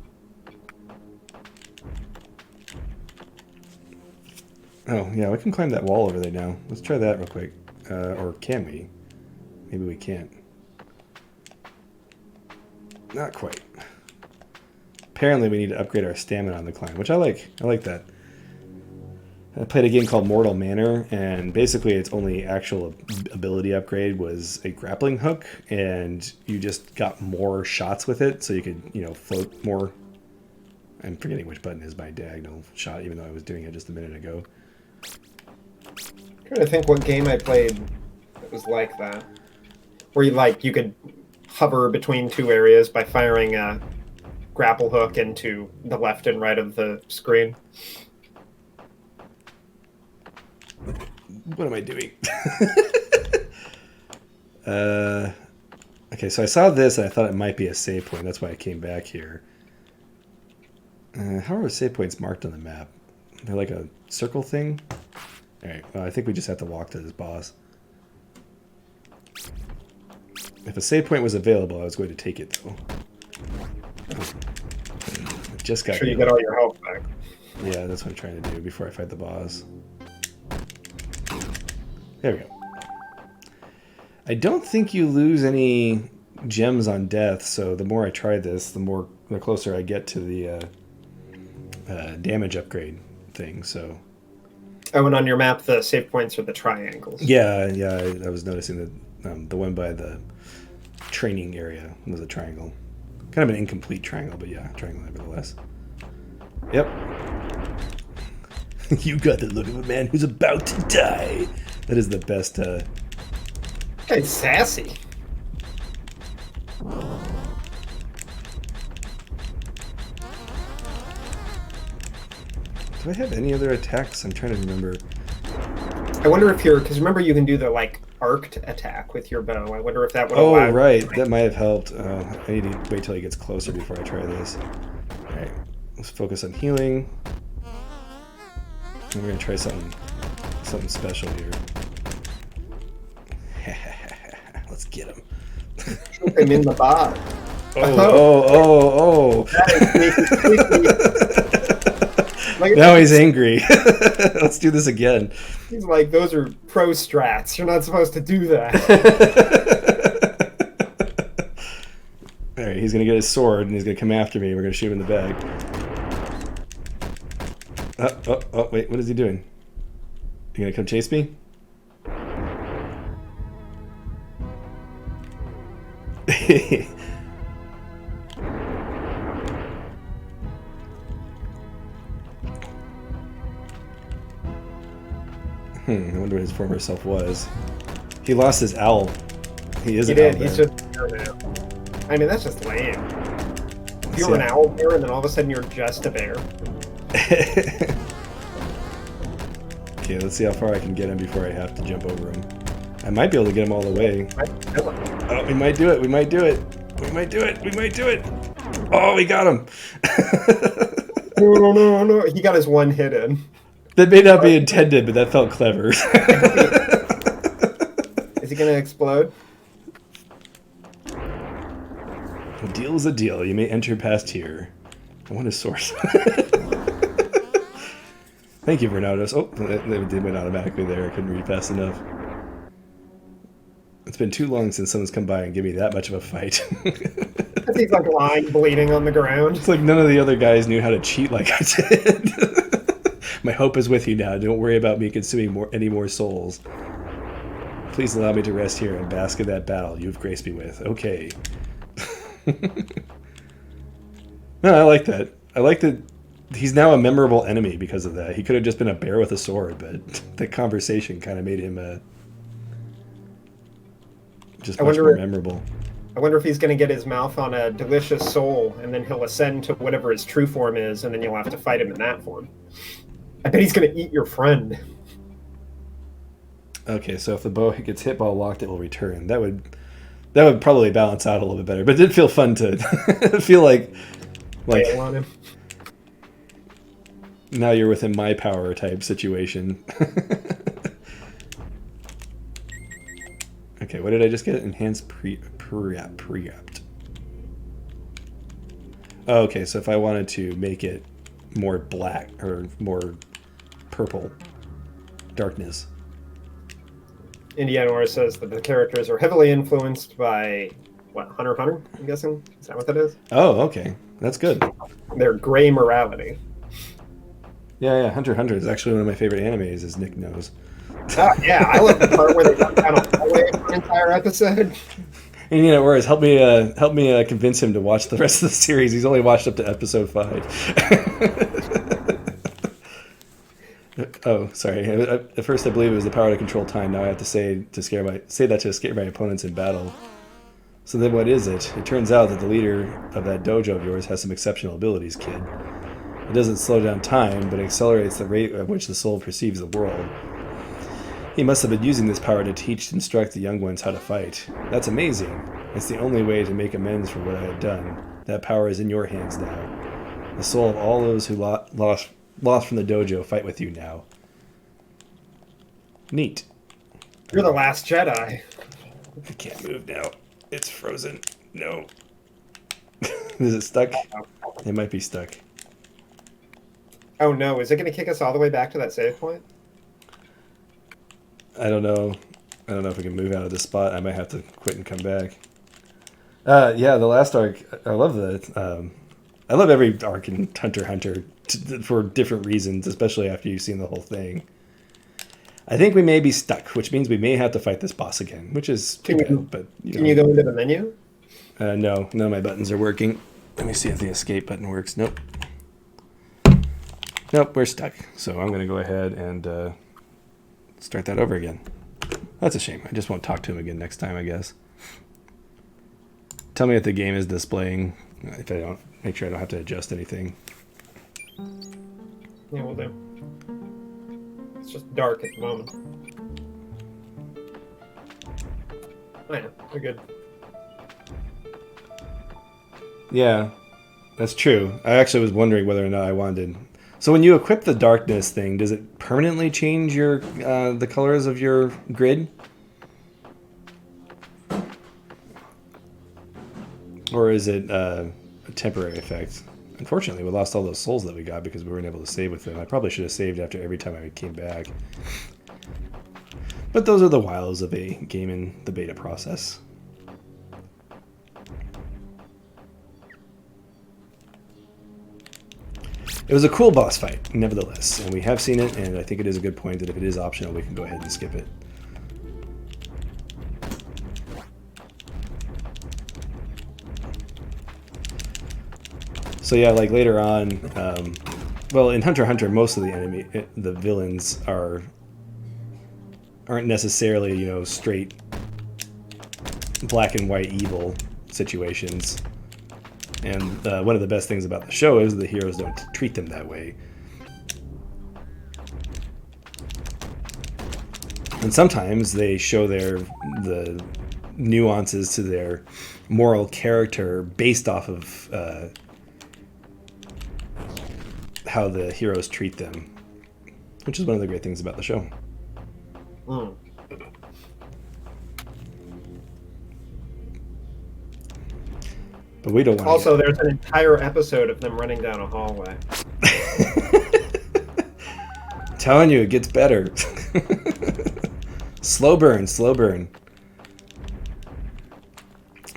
Oh, yeah, we can climb that wall over there now. Let's try that real quick. Or can we? Maybe we can't. Not quite. Apparently we need to upgrade our stamina on the climb, which I like. I like that. I played a game called Mortal Manor, and basically its only actual ability upgrade was a grappling hook, and you just got more shots with it, so you could, you know, float more. I'm forgetting which button is my diagonal shot, even though I was doing it just a minute ago. I'm trying to think what game I played that was like that. Where you could hover between two areas by firing grapple hook into the left and right of the screen. What am I doing? Okay, so I saw this and I thought it might be a save point. That's why I came back here. How are save points marked on the map? They're like a circle thing? Alright, well, I think we just have to walk to this boss. If a save point was available, I was going to take it, though. I just got Sure you get all your health back. Yeah, that's what I'm trying to do before I fight the boss. There we go. I don't think you lose any gems on death, so the more I try this, the closer I get to the damage upgrade thing, so... Oh, and on your map, the save points are the triangles. Yeah, I was noticing that the one by the training area was a triangle. Kind of an incomplete triangle, but yeah, triangle nevertheless. Yep. You got the look of a man who's about to die. That is the best... It's sassy. Do I have any other attacks? I'm trying to remember. I wonder if because remember you can do the, like, arced attack with your bow. I wonder if that would allow... Oh, right. That might have helped. I need to wait till he gets closer before I try this. Alright, let's focus on healing. And we're going to try something special here. Let's get him. Shoot him in the bot. Oh. That is Now he's angry. Let's do this again. He's like, those are pro strats. You're not supposed to do that. Alright, he's going to get his sword and he's going to come after me. We're going to shoot him in the back. Oh, wait, what is he doing? You going to come chase me? I wonder what his former self was. He lost his owl. He is an owl. He's just a bear now. I mean, that's just lame. If you were an owl bear and then all of a sudden you're just a bear. Okay, let's see how far I can get him before I have to jump over him. I might be able to get him all the way. Oh, we might do it. We might do it. We might do it. We might do it. Oh, we got him. No. He got his one hit in. That may not be intended, but that felt clever. Is he going to explode? A deal is a deal. You may enter past here. I want his source. Thank you, Vernados. Oh, that went automatically there. I couldn't read fast enough. It's been too long since someone's come by and give me that much of a fight. He's like lying, bleeding on the ground. It's like none of the other guys knew how to cheat like I did. My hope is with you now. Don't worry about me consuming any more souls. Please allow me to rest here and bask in that battle you've graced me with. Okay. No, I like that. I like that he's now a memorable enemy because of that. He could have just been a bear with a sword, but the conversation kind of made him just much more memorable. I wonder if he's going to get his mouth on a delicious soul, and then he'll ascend to whatever his true form is, and then you'll have to fight him in that form. I bet he's going to eat your friend. Okay, so if the bow gets hit while locked, it will return. That would probably balance out a little bit better. But it did feel fun to feel like On him. Now you're within my power type situation. Okay, what did I just get? Enhanced pre-opt. Oh, okay, so if I wanted to make it more black or more purple darkness. IndianaOrz says that the characters are heavily influenced by, Hunter x Hunter, I'm guessing? Is that what that is? Oh, okay. That's good. Their gray morality. Yeah, Hunter x Hunter is actually one of my favorite animes, as Nick knows. Yeah, I love the part where they run down a hallway for an entire episode. And IndianaOrz, help me convince him to watch the rest of the series. He's only watched up to episode 5. Oh, sorry. At first, I believe it was the power to control time. Now I have to say that to scare my opponents in battle. So then what is it? It turns out that the leader of that dojo of yours has some exceptional abilities, kid. It doesn't slow down time, but accelerates the rate at which the soul perceives the world. He must have been using this power to teach and instruct the young ones how to fight. That's amazing. It's the only way to make amends for what I have done. That power is in your hands now. The soul of all those who lost from the dojo fight with you now. Neat. You're the last Jedi. I can't move now. It's frozen. No. Is it stuck? It might be stuck. Oh no, is it going to kick us all the way back to that save point? I don't know. I don't know if we can move out of this spot. I might have to quit and come back. Yeah, the last arc. I love the. I love every arc in Hunter x Hunter for different reasons, especially after you've seen the whole thing. I think we may be stuck, which means we may have to fight this boss again, which is too bad. But can you go into the menu? No, none of my buttons are working. Let me see if the escape button works. Nope. Nope, we're stuck. So I'm going to go ahead and start that over again. That's a shame. I just won't talk to him again next time, I guess. Tell me if the game is displaying. If I don't, make sure I don't have to adjust anything. Yeah, we'll do. It's just dark at the moment. Oh yeah, we're good. Yeah, that's true. I actually was wondering whether or not I wanted to... So when you equip the darkness thing, does it permanently change your the colors of your grid? Or is it a temporary effect? Unfortunately, we lost all those souls that we got because we weren't able to save with them. I probably should have saved after every time I came back. But those are the wiles of a game in the beta process. It was a cool boss fight, nevertheless, and we have seen it, and I think it is a good point that if it is optional, we can go ahead and skip it. So yeah, like later on, well, in Hunter x Hunter, most of the villains aren't necessarily, you know, straight black and white evil situations. And one of the best things about the show is the heroes don't treat them that way. And sometimes they show the nuances to their moral character based off of how the heroes treat them, which is one of the great things about the show. Mm. But we don't want Also, there's an entire episode of them running down a hallway. Telling you, it gets better. Slow burn, slow burn.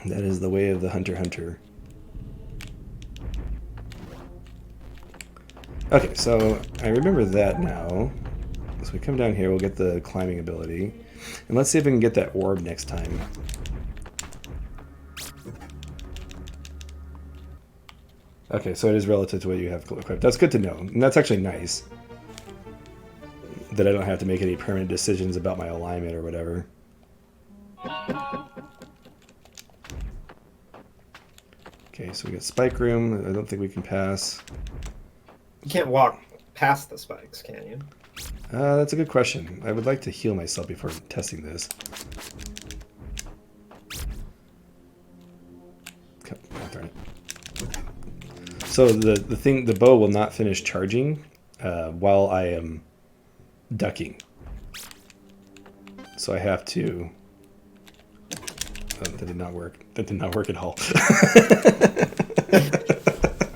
That is the way of the Hunter x Hunter. Okay, so I remember that now. So we come down here, we'll get the climbing ability. And let's see if we can get that orb next time. Okay, so it is relative to what you have equipped. That's good to know. And that's actually nice. That I don't have to make any permanent decisions about my alignment or whatever. Okay, so we got spike room. I don't think we can pass. You can't walk past the spikes, can you? That's a good question. I would like to heal myself before testing this. Oh, darn it. So the bow will not finish charging while I am ducking. So I have to... Oh, that did not work. That did not work at all.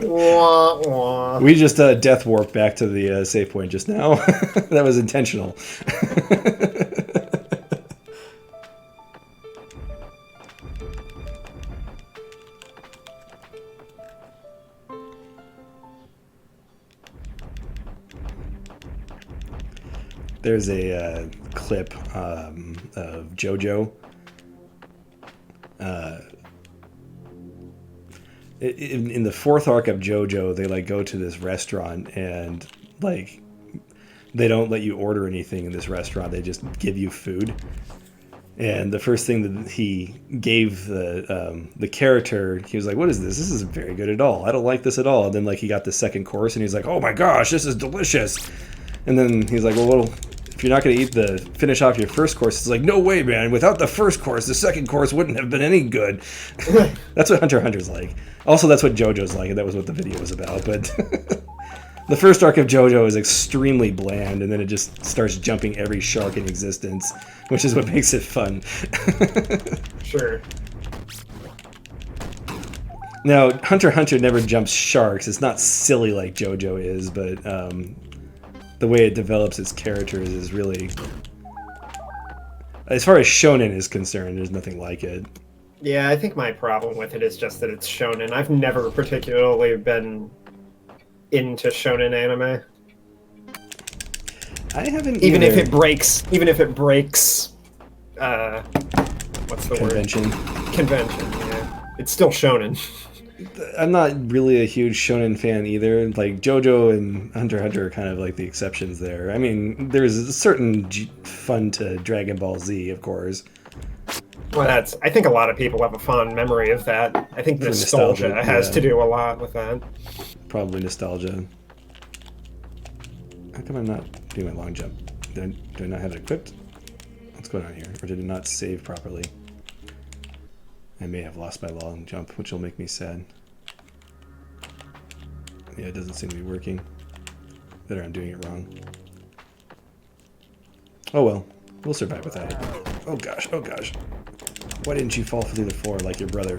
Wah, wah. We just death warped back to the save point just now. That was intentional. There's a clip of JoJo. In the fourth arc of JoJo, they like go to this restaurant and like they don't let you order anything in this restaurant. They just give you food. And the first thing that he gave the character, he was like, "What is this? This isn't very good at all. I don't like this at all." And then like he got the second course, and he's like, "Oh my gosh, this is delicious." And then he's like, "Well, if you're not going to finish off your first course," it's like, "No way, man. Without the first course, the second course wouldn't have been any good." That's what Hunter x Hunter's like. Also, that's what JoJo's like, and that was what the video was about. But the first arc of JoJo is extremely bland, and then it just starts jumping every shark in existence, which is what makes it fun. Sure. Now, Hunter x Hunter never jumps sharks. It's not silly like JoJo is, but the way it develops its characters is really... As far as shonen is concerned, there's nothing like it. Yeah, I think my problem with it is just that it's shonen. I've never particularly been into shonen anime. I haven't even either. if it breaks what's the Convention. word? Convention, yeah. It's still shonen. I'm not really a huge shonen fan either. Like JoJo and Hunter x Hunter are kind of like the exceptions there. I mean, there's a certain fun to Dragon Ball Z, of course. Well, I think a lot of people have a fond memory of that. I think nostalgia has to do a lot with that. Probably nostalgia. How come I'm not doing my long jump? Do I not have it equipped? What's going on here? Or did it not save properly? I may have lost my long jump, which will make me sad. Yeah, it doesn't seem to be working. Better I'm doing it wrong. Oh well, we'll survive without it. Oh gosh, oh gosh. Why didn't you fall through the floor like your brother?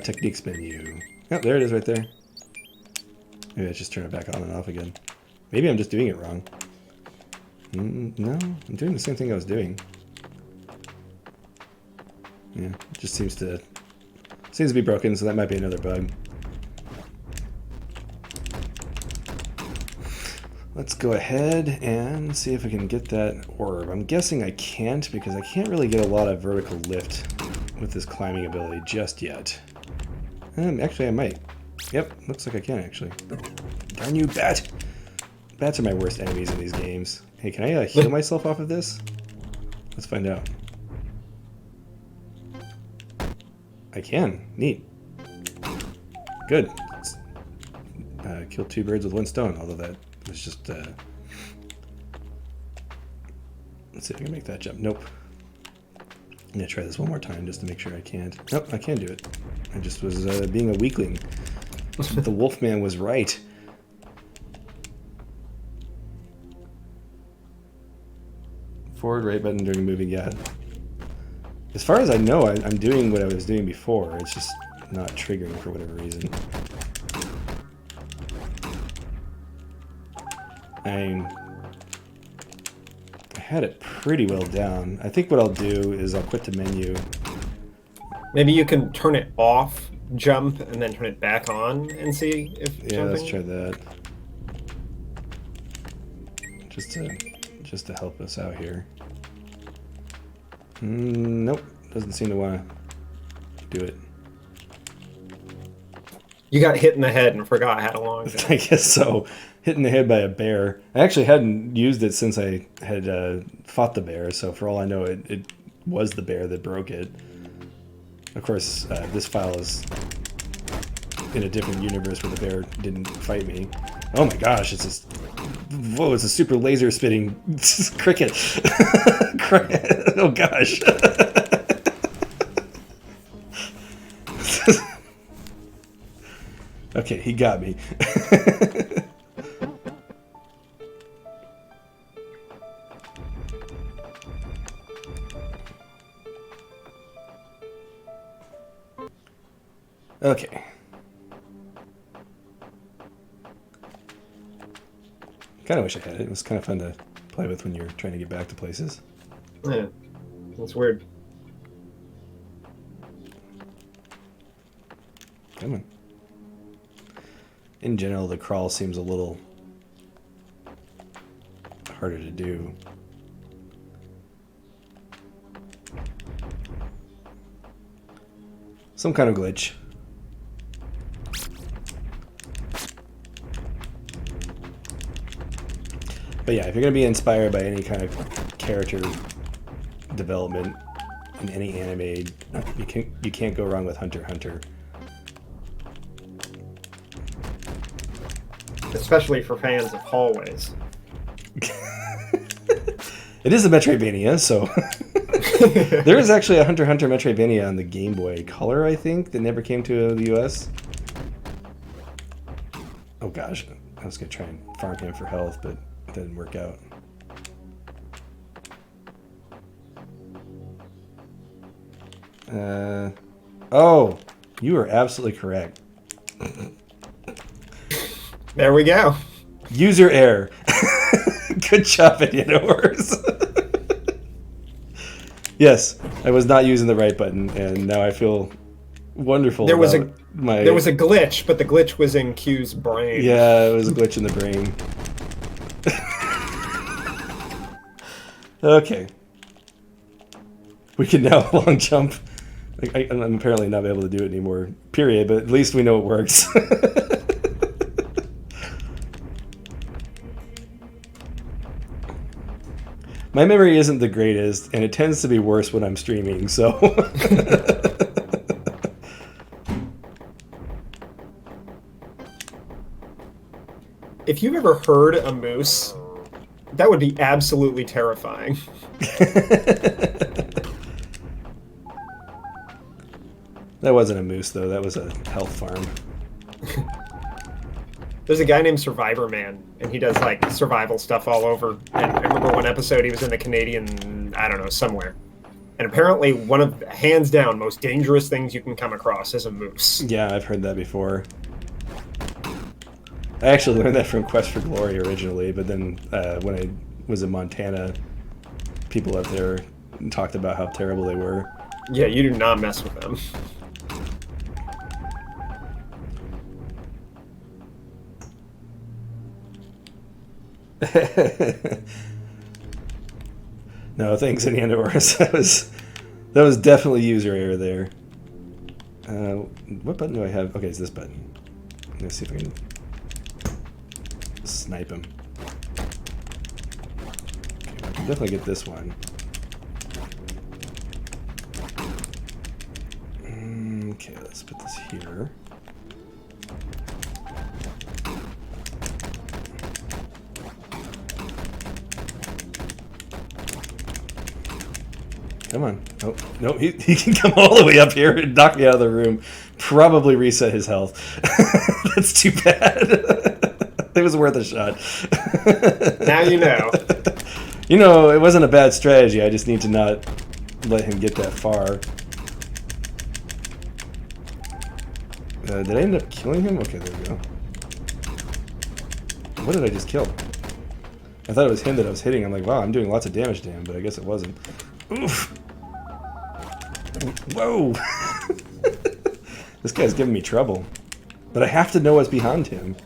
Techniques menu. Oh, there it is right there. Maybe I just turn it back on and off again. Maybe I'm just doing it wrong. No, I'm doing the same thing I was doing. Yeah, it just seems to be broken, so that might be another bug. Let's go ahead and see if we can get that orb. I'm guessing I can't because I can't really get a lot of vertical lift with this climbing ability just yet. Actually, I might. Yep, looks like I can actually. Darn you, bat! Bats are my worst enemies in these games. Hey, can I heal myself off of this? Let's find out. I can. Neat. Good. Kill two birds with one stone, although that was just... Let's see if I can make that jump. Nope. I'm going to try this one more time just to make sure I can't. Nope, I can do it. I just was being a weakling. The Wolfman was right. Forward right button during moving, yeah. As far as I know, I'm doing what I was doing before. It's just not triggering for whatever reason. I had it pretty well down. I think what I'll do is I'll quit the menu. Maybe you can turn it off, jump, and then turn it back on and see if Yeah, let's try that. Just to help us out here. Nope, doesn't seem to want to do it. You got hit in the head and forgot how to long jump. I guess so. Hit in the head by a bear. I actually hadn't used it since I had fought the bear, so for all I know, it was the bear that broke it. Of course, this file is in a different universe where the bear didn't fight me. Oh my gosh, it's this... Whoa, it's a super laser spitting cricket. Oh gosh. Okay, he got me. Okay. Kind of wish I had it. It was kind of fun to play with when you're trying to get back to places. Yeah, that's weird. Come on. In general, the crawl seems a little harder to do. Some kind of glitch. But yeah, if you're gonna be inspired by any kind of character development in any anime, you can't go wrong with Hunter x Hunter. Especially for fans of hallways. It is a Metroidvania, so there is actually a Hunter x Hunter Metroidvania on the Game Boy Color, I think, that never came to the US. Oh gosh, I was gonna try and farm him for health, but it didn't work out. Oh, you are absolutely correct. There we go. User error. Good job, IndianaOrz. Yes, I was not using the right button, and now I feel wonderful. There was a glitch, but the glitch was in Q's brain. Yeah, it was a glitch in the brain. Okay. We can now long jump. I'm apparently not able to do it anymore, period, but at least we know it works. My memory isn't the greatest, and it tends to be worse when I'm streaming, so... If you've ever heard a moose, that would be absolutely terrifying. That wasn't a moose, though. That was a health farm. There's a guy named Survivor Man, and he does, like, survival stuff all over. And I remember one episode he was in the Canadian, I don't know, somewhere. And apparently one of the, hands down, most dangerous things you can come across is a moose. Yeah, I've heard that before. I actually learned that from Quest for Glory originally, but then when I was in Montana, people up there talked about how terrible they were. Yeah, you do not mess with them. No, thanks, IndianaOrz. That was definitely user error there. What button do I have? Okay, it's this button. Let's see if I can snipe him. Okay, I can definitely get this one. Okay, let's put this here. Come on. Oh, no, he can come all the way up here and knock me out of the room. Probably reset his health. That's too bad. It was worth a shot. Now you know. You know, it wasn't a bad strategy. I just need to not let him get that far. Did I end up killing him? Okay, there we go. What did I just kill? I thought it was him that I was hitting. I'm like, wow, I'm doing lots of damage to him, but I guess it wasn't. Oof. Whoa! This guy's giving me trouble. But I have to know what's behind him.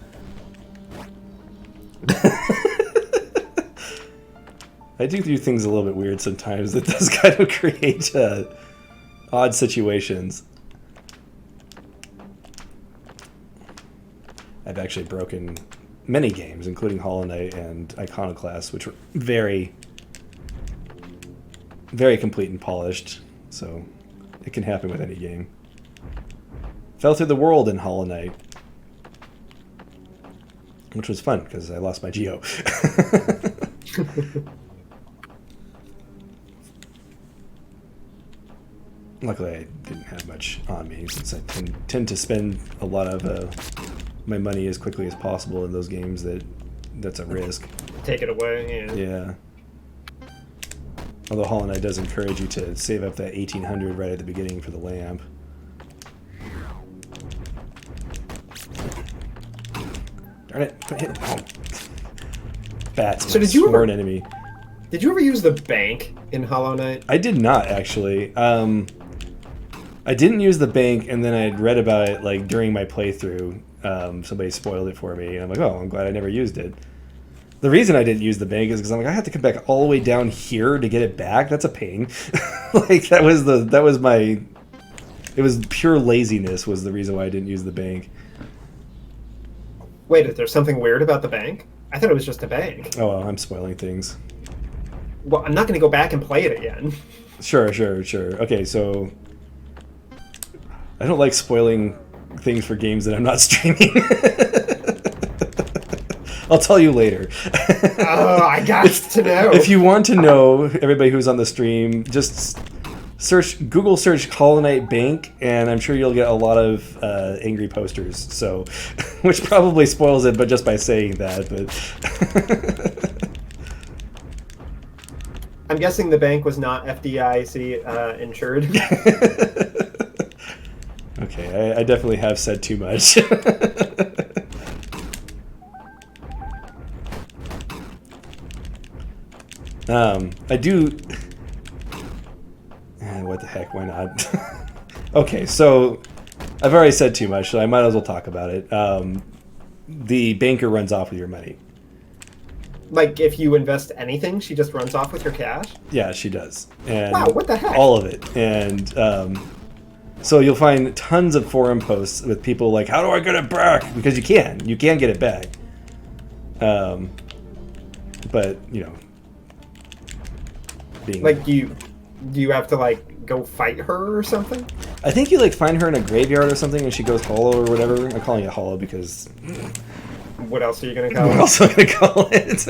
I do things a little bit weird sometimes. That does kind of create odd situations. I've actually broken many games, including Hollow Knight and Iconoclast, which were very, very complete and polished. So it can happen with any game. Fell through the world in Hollow Knight, which was fun because I lost my Geo. Luckily, I didn't have much on me since I tend to spend a lot of my money as quickly as possible in those games that's a risk. Take it away, yeah. Yeah. Although Hollow Knight does encourage you to save up that 1800 right at the beginning for the lamp. Darn it! Quit hitting! Oh. Bats. So did you sworn enemy. Did you ever use the bank in Hollow Knight? I did not actually. I didn't use the bank, and then I had read about it like during my playthrough. Somebody spoiled it for me, and I'm like, oh, I'm glad I never used it. The reason I didn't use the bank is because I'm like, I have to come back all the way down here to get it back. That's a pain. Like that was my. It was pure laziness was the reason why I didn't use the bank. Wait, is there something weird about the bank? I thought it was just a bank. Oh, well, I'm spoiling things. Well, I'm not going to go back and play it again. Sure. Okay, so I don't like spoiling things for games that I'm not streaming. I'll tell you later. Oh, I got to know. If you want to know, everybody who's on the stream, just Google search Hollow Knight Bank, and I'm sure you'll get a lot of angry posters. So, which probably spoils it, but just by saying that. But I'm guessing the bank was not FDIC insured. Okay, I definitely have said too much. I do. What the heck? Why not? Okay, so I've already said too much, so I might as well talk about it. The banker runs off with your money. Like, if you invest anything, she just runs off with your cash? Yeah, she does. And wow, what the heck? All of it. And so you'll find tons of forum posts with people like, how do I get it back? Because you can get it back. But, you know, being... Like, do you have to, like, go fight her or something? I think you, like, find her in a graveyard or something and she goes hollow or whatever. I'm calling it hollow because... What else are you going to call it? What else am I going to call it?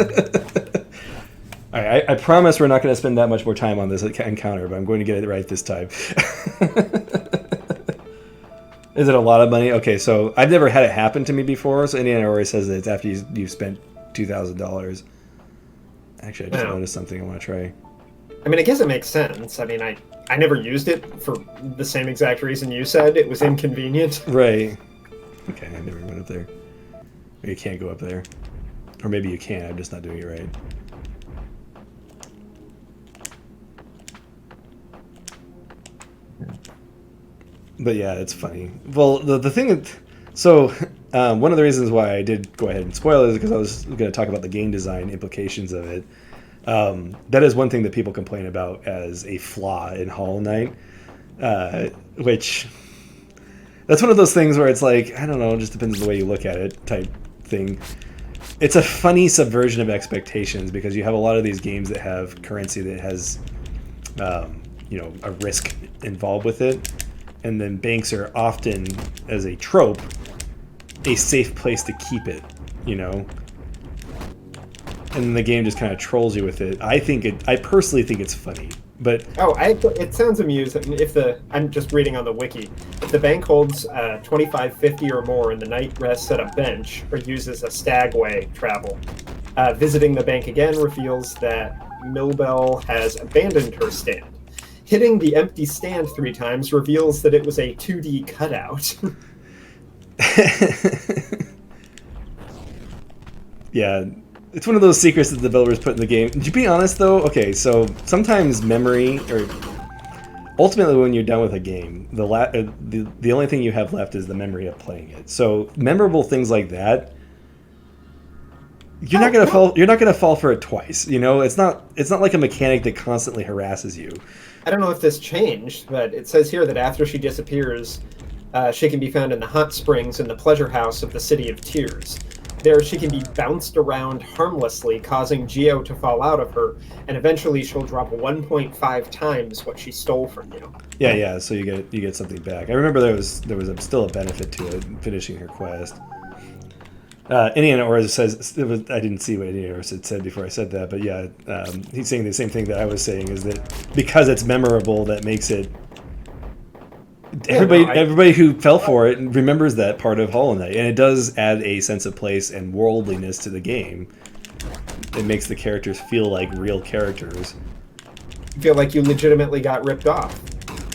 All right, I promise we're not going to spend that much more time on this encounter, but I'm going to get it right this time. Is it a lot of money? Okay, so I've never had it happen to me before, so IndianaOrz says that it's after you've spent $2,000. Actually, I just noticed something I want to try. I mean, I guess it makes sense. I mean, I never used it for the same exact reason you said. It was inconvenient. Right. Okay, I never went up there. You can't go up there. Or maybe you can, I'm just not doing it right. But yeah, it's funny. Well, the thing... So, one of the reasons why I did go ahead and spoil it is because I was going to talk about the game design implications of it. That is one thing that people complain about as a flaw in Hollow Knight. Which... That's one of those things where it's like, I don't know, it just depends on the way you look at it type thing. It's a funny subversion of expectations because you have a lot of these games that have currency that has, you know, a risk involved with it, and then banks are often, as a trope, a safe place to keep it, you know. And the game just kind of trolls you with it. I personally think it's funny. But it sounds amusing. I'm just reading on the wiki. If the bank holds 2550 or more, and the knight rests at a bench or uses a stagway travel, visiting the bank again reveals that Milbell has abandoned her stand. Hitting the empty stand 3 times reveals that it was a 2D cutout. Yeah. It's one of those secrets that the developers put in the game. To be honest, though, okay, so sometimes memory, or ultimately when you're done with a game, the only thing you have left is the memory of playing it. So memorable things like that, you're not gonna fall for it twice. You know, it's not like a mechanic that constantly harasses you. I don't know if this changed, but it says here that after she disappears, she can be found in the hot springs in the pleasure house of the City of Tears. There, she can be bounced around harmlessly, causing Geo to fall out of her, and eventually she'll drop 1.5 times what she stole from you. Yeah. So you get something back. I remember there was still a benefit to it, finishing her quest. IndianaOrz says I didn't see what IndianaOrz had said before I said that, but yeah, he's saying the same thing that I was saying, is that because it's memorable, that makes it. Everybody who fell for it remembers that part of Hollow Knight, and it does add a sense of place and worldliness to the game. It makes the characters feel like real characters. You feel like you legitimately got ripped off,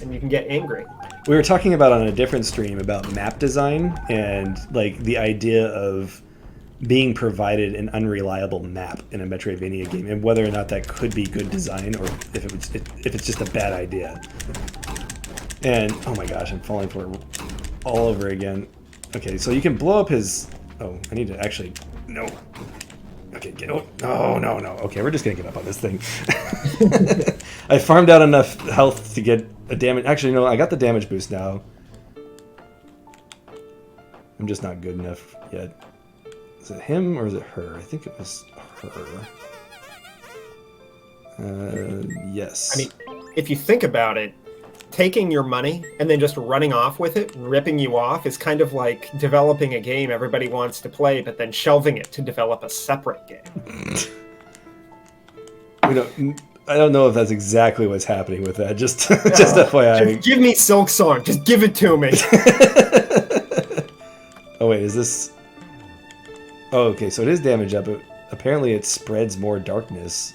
and you can get angry. We were talking about on a different stream about map design and like the idea of being provided an unreliable map in a Metroidvania game, and whether or not that could be good design or if it's just a bad idea. And, oh my gosh, I'm falling for it all over again. Okay, so you can blow up his... Oh, I need to actually... No. Okay, no. Okay, we're just gonna get up on this thing. I farmed out enough health to get a damage... Actually, no, I got the damage boost now. I'm just not good enough yet. Is it him or is it her? I think it was her. Yes. I mean, if you think about it, taking your money and then just running off with it, ripping you off, is kind of like developing a game everybody wants to play, but then shelving it to develop a separate game. I don't know if that's exactly what's happening with that. Just FYI. Just give me Silk Song. Just give it to me. Oh wait, is this? Oh, okay. So it is damage up. But apparently, it spreads more darkness,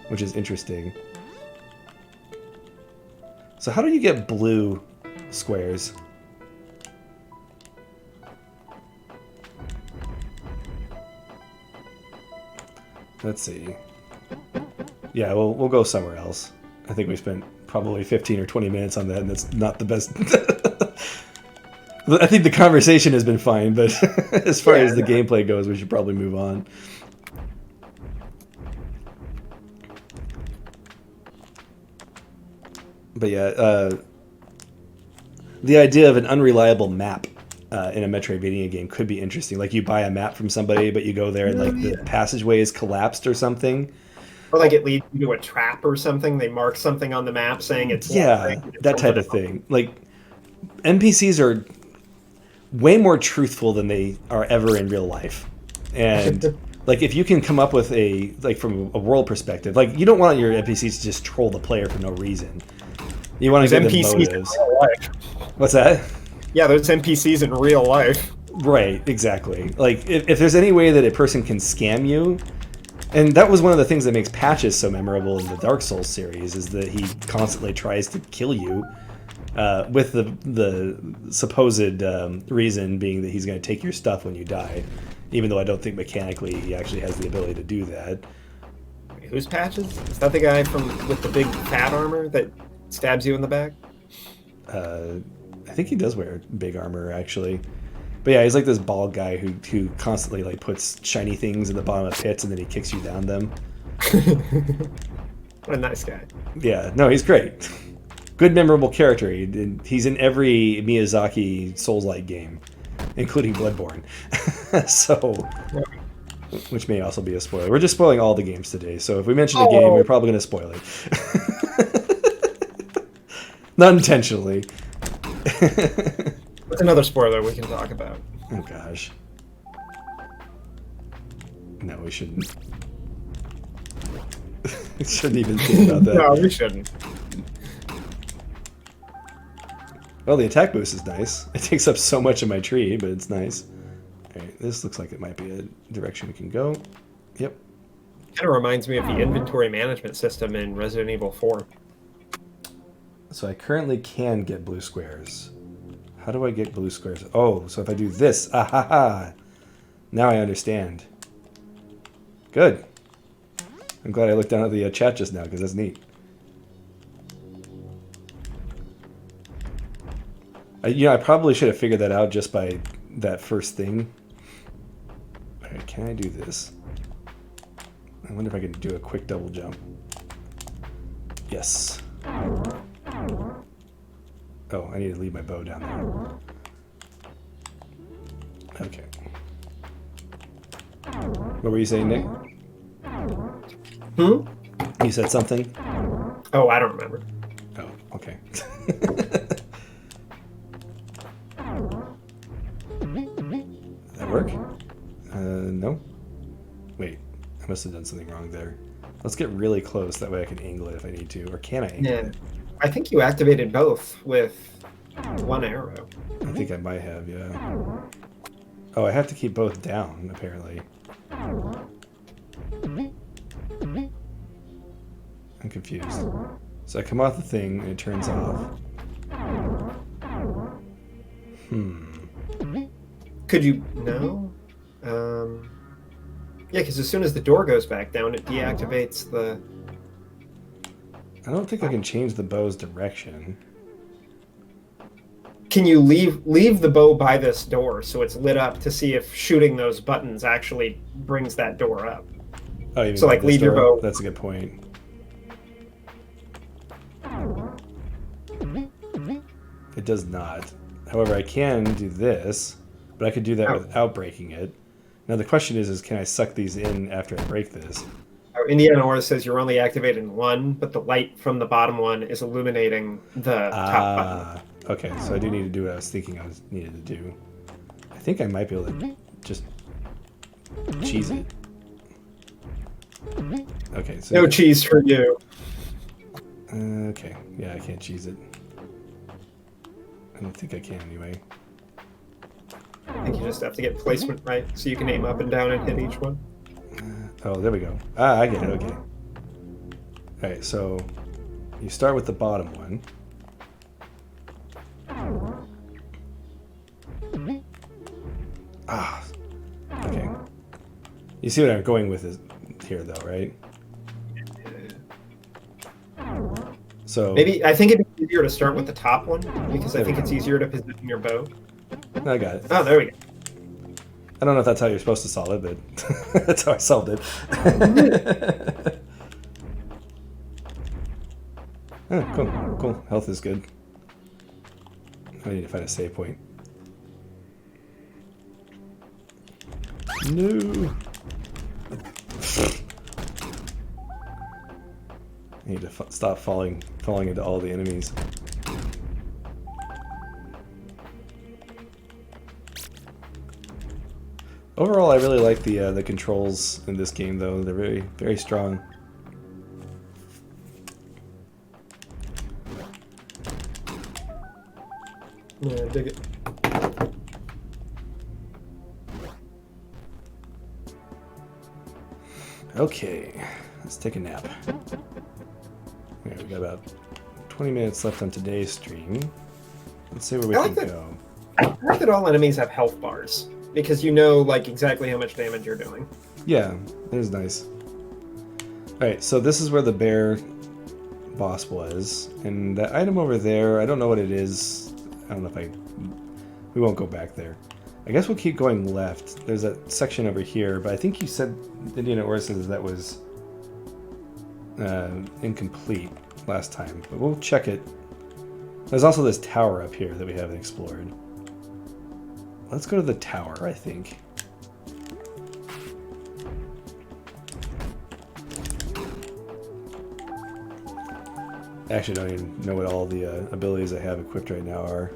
which is interesting. So how do you get blue squares? Let's see. Yeah, we'll go somewhere else. I think we spent probably 15 or 20 minutes on that, and that's not the best. I think the conversation has been fine, but as far as the gameplay goes, we should probably move on. But yeah, the idea of an unreliable map in a Metroidvania game could be interesting. Like you buy a map from somebody, but you go there and like the passageway is collapsed or something. Or like it leads you to a trap or something. They mark something on the map saying it's that type of thing. Like NPCs are way more truthful than they are ever in real life, and like if you can come up with from a world perspective, like you don't want your NPCs to just troll the player for no reason. You want to give them motives. In real life. What's that? Yeah, there's NPCs in real life. Right, exactly. Like if there's any way that a person can scam you. And that was one of the things that makes Patches so memorable in the Dark Souls series, is that he constantly tries to kill you, with the supposed reason being that he's going to take your stuff when you die, even though I don't think mechanically he actually has the ability to do that. Wait, who's Patches? Is that the guy with the big fat armor that stabs you in the back? I think he does wear big armor, actually. But yeah, he's like this bald guy who constantly like puts shiny things in the bottom of pits and then he kicks you down them. What a nice guy. Yeah, no, he's great. Good, memorable character. He's in every Miyazaki Souls-like game, including Bloodborne. So, which may also be a spoiler. We're just spoiling all the games today, so if we mention a game, we're probably going to spoil it. Not intentionally. What's another spoiler we can talk about? Oh gosh. No, we shouldn't. We shouldn't even think about that. No, we shouldn't. Well, the attack boost is nice. It takes up so much of my tree, but it's nice. Alright, this looks like it might be a direction we can go. Yep. Kind of reminds me of the inventory management system in Resident Evil 4. So I currently can get blue squares. How do I get blue squares? Oh, so if I do this, ha! Now I understand. Good. I'm glad I looked down at the chat just now, because that's neat. I probably should have figured that out just by that first thing. Alright, can I do this? I wonder if I can do a quick double jump. Yes. Oh, I need to leave my bow down there. Okay. What were you saying, Nick? Hmm? You said something? Oh, I don't remember. Oh, okay. Did that work? No? Wait, I must have done something wrong there. Let's get really close, that way I can angle it if I need to. Or can I angle it? I think you activated both with one arrow. I think I might have, yeah. Oh, I have to keep both down, apparently. I'm confused. So I come off the thing and it turns off. Could you... No? Yeah, because as soon as the door goes back down, it deactivates the... I don't think I can change the bow's direction. Can you leave the bow by this door so it's lit up to see if shooting those buttons actually brings that door up? Oh, you mean so like leave your bow. That's a good point. It does not. However, I can do this, but I could do that without breaking it. Now the question is can I suck these in after I break this? IndianaOrz says you're only activating one, but the light from the bottom one is illuminating the top button. Okay, so I do need to do what I was thinking I needed to do. I think I might be able to just cheese it. Okay, so no cheese for you. Okay, yeah, I can't cheese it. I don't think I can anyway. I think you just have to get placement right, so you can aim up and down and hit each one. Oh, there we go. I get it, okay. Alright, so you start with the bottom one. Okay. You see what I'm going with here, though, right? So maybe I think it'd be easier to start with the top one because I think it's easier to position your bow. I got it. Oh, there we go. I don't know if that's how you're supposed to solve it, but that's how I solved it. Oh, cool, cool. Health is good. I need to find a save point. No. I need to stop falling into all the enemies. Overall, I really like the controls in this game, though. They're very, very strong. Yeah, dig it. Okay, let's take a nap. Okay, we got about 20 minutes left on today's stream. Let's see where we can go. I like that all enemies have health bars because you know like exactly how much damage you're doing. Yeah, it is nice. Alright, so this is where the bear boss was, and that item over there, I don't know what it is. I don't know if we won't go back there. I guess we'll keep going left. There's a section over here, but I think you said IndianaOrz says that was incomplete last time, but we'll check it. There's also this tower up here that we haven't explored. Let's go to the tower, I think. I actually don't even know what all the abilities I have equipped right now are.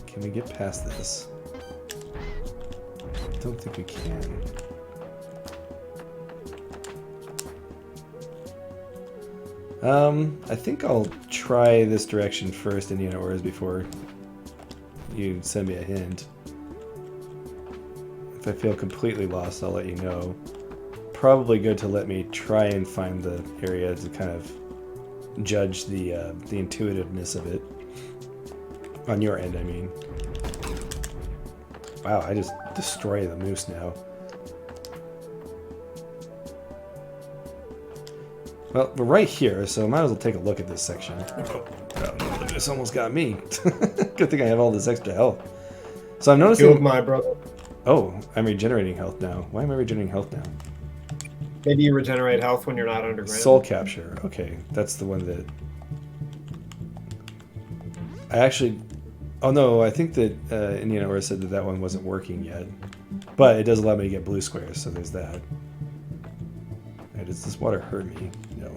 Can we get past this? I don't think we can. I think I'll try this direction first, IndianaOrz, before you send me a hint. If I feel completely lost, I'll let you know. Probably good to let me try and find the area to kind of judge the intuitiveness of it. On your end, I mean. Wow, I just destroy the moose now. Well, we're right here, so might as well take a look at this section. Oh no, this almost got me. Good thing I have all this extra health. So I'm noticing... Killed my brother. Oh, I'm regenerating health now. Why am I regenerating health now? Maybe you regenerate health when you're not underground. Soul capture. Okay, that's the one that... I actually... Oh no, I think that IndianaOrz said that one wasn't working yet. But it does allow me to get blue squares, so there's that. Right, does this water hurt me? No.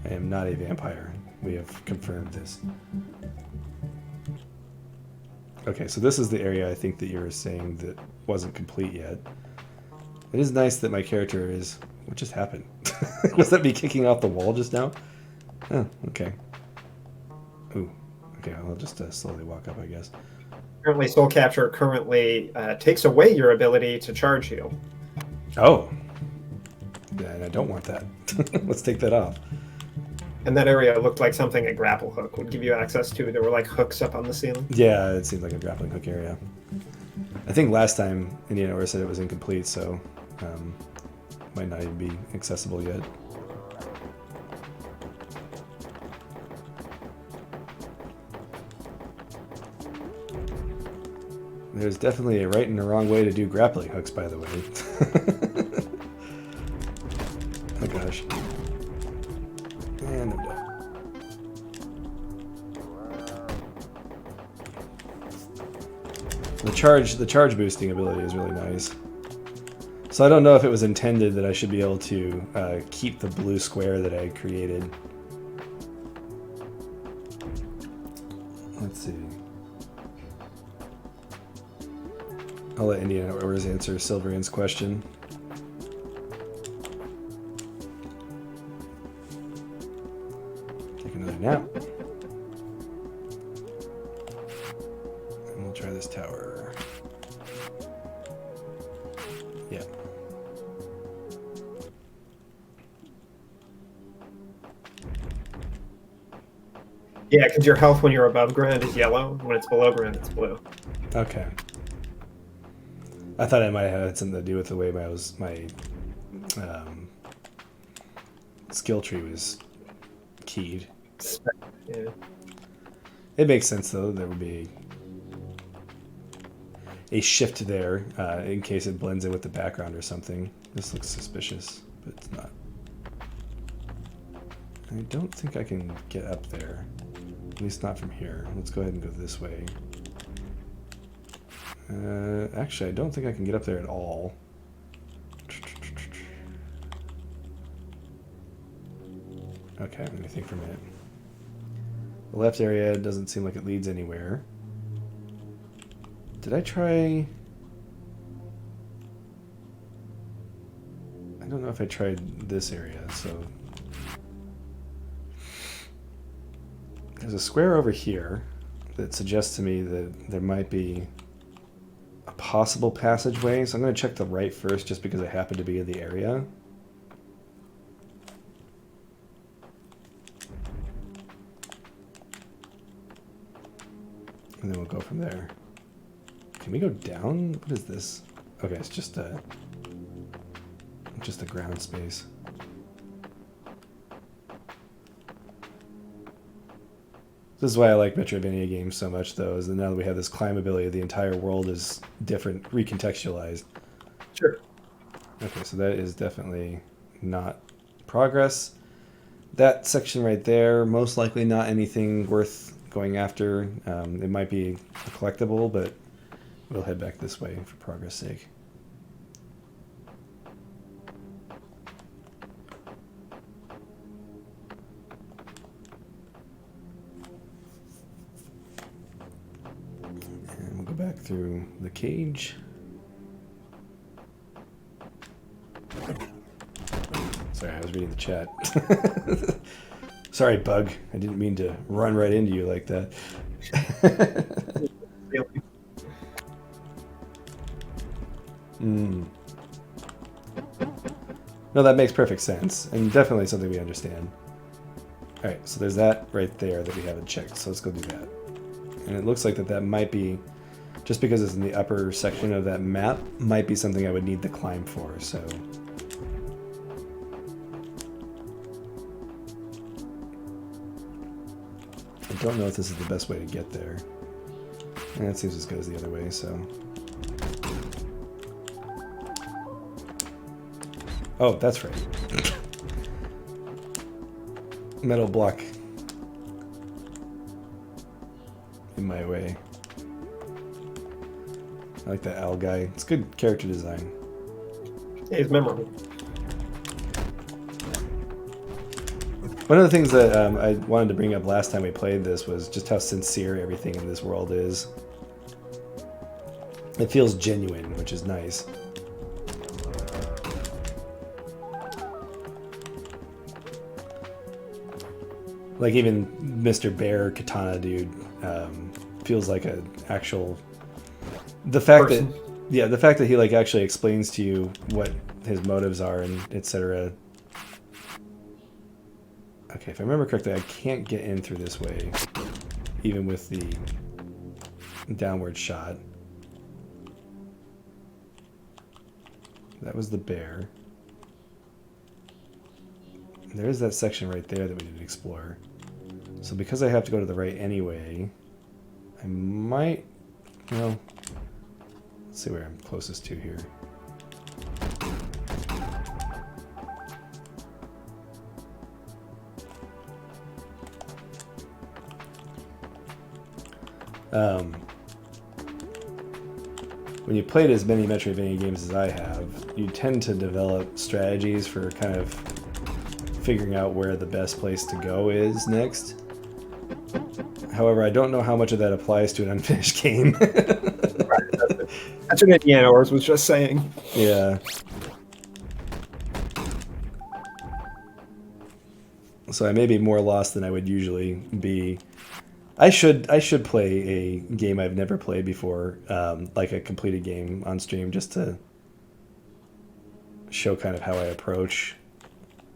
I am not a vampire. We have confirmed this. Okay, so this is the area I think that you were saying that wasn't complete yet. It is nice that my character is... What just happened? Was that me kicking off the wall just now? Oh, okay. Ooh. Okay, I'll just slowly walk up, I guess. Apparently, Soul Capture currently takes away your ability to charge heal. Oh. Yeah, and I don't want that. Let's take that off. And that area looked like something a grapple hook would give you access to. There were like hooks up on the ceiling. Yeah, it seemed like a grappling hook area. I think last time IndianaOrz said it was incomplete, so might not even be accessible yet. There's definitely a right and a wrong way to do grappling hooks, by the way. Oh gosh. And I'm done. the charge boosting ability is really nice. So I don't know if it was intended that I should be able to keep the blue square that I created. Let's see. I'll let IndianaOrz answer Silverian's question. Take another nap. And we'll try this tower. Yeah. Yeah, because your health when you're above ground is yellow. When it's below ground, it's blue. Okay. I thought it might have had something to do with the way my skill tree was keyed. Yeah. It makes sense though. There would be a shift there in case it blends in with the background or something. This looks suspicious, but it's not. I don't think I can get up there. At least not from here. Let's go ahead and go this way. Actually, I don't think I can get up there at all. Okay, let me think for a minute. The left area doesn't seem like it leads anywhere. Did I try... I don't know if I tried this area, so... There's a square over here that suggests to me that there might be a possible passageway, so I'm going to check the right first just because I happen to be in the area. And then we'll go from there. Can we go down? What is this? Okay, it's just a ground space. This is why I like Metroidvania games so much, though, is that now that we have this climb ability, the entire world is different, recontextualized. Sure. Okay, so that is definitely not progress. That section right there, most likely not anything worth going after. It might be a collectible, but we'll head back this way for progress' sake. And we'll go back through the cage. Sorry, I was reading the chat. Sorry, bug. I didn't mean to run right into you like that. No, that makes perfect sense, and definitely something we understand. Alright, so there's that right there that we haven't checked, so let's go do that. And it looks like that might be, just because it's in the upper section of that map, might be something I would need to climb for, so... I don't know if this is the best way to get there. And it seems as good as the other way, so... Oh, that's right. Metal block in my way. I like that owl guy. It's good character design. Yeah, he's memorable. One of the things that I wanted to bring up last time we played this was just how sincere everything in this world is. It feels genuine, which is nice. Like even Mr. Bear Katana dude feels like an actual... The fact person. that... Yeah, the fact that he like actually explains to you what his motives are and etc. Okay, if I remember correctly, I can't get in through this way, even with the downward shot. That was the bear. There's that section right there that we didn't explore. So because I have to go to the right anyway, I might... Well, let's see where I'm closest to here. when you played as many Metroidvania games as I have, you tend to develop strategies for kind of figuring out where the best place to go is next. However, I don't know how much of that applies to an unfinished game. That's what IndianaOrz was just saying. Yeah. So I may be more lost than I would usually be. I should play a game I've never played before, like a completed game on stream, just to show kind of how I approach.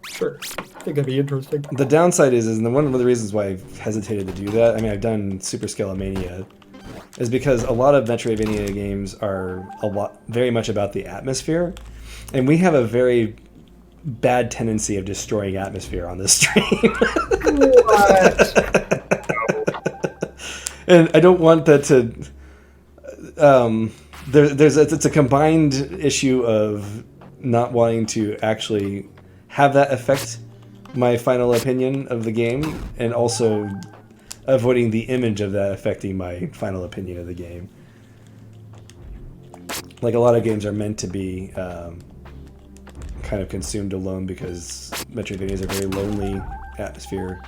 Sure, I think that'd be interesting. The downside is and one of the reasons why I've hesitated to do that, I mean, I've done Super Scalomania, is because a lot of Metroidvania games are very much about the atmosphere, and we have a very bad tendency of destroying atmosphere on this stream. What? And I don't want that to. It's a combined issue of not wanting to actually have that affect my final opinion of the game, and also avoiding the image of that affecting my final opinion of the game. Like, a lot of games are meant to be kind of consumed alone, because Metroidvania is a very lonely atmosphere.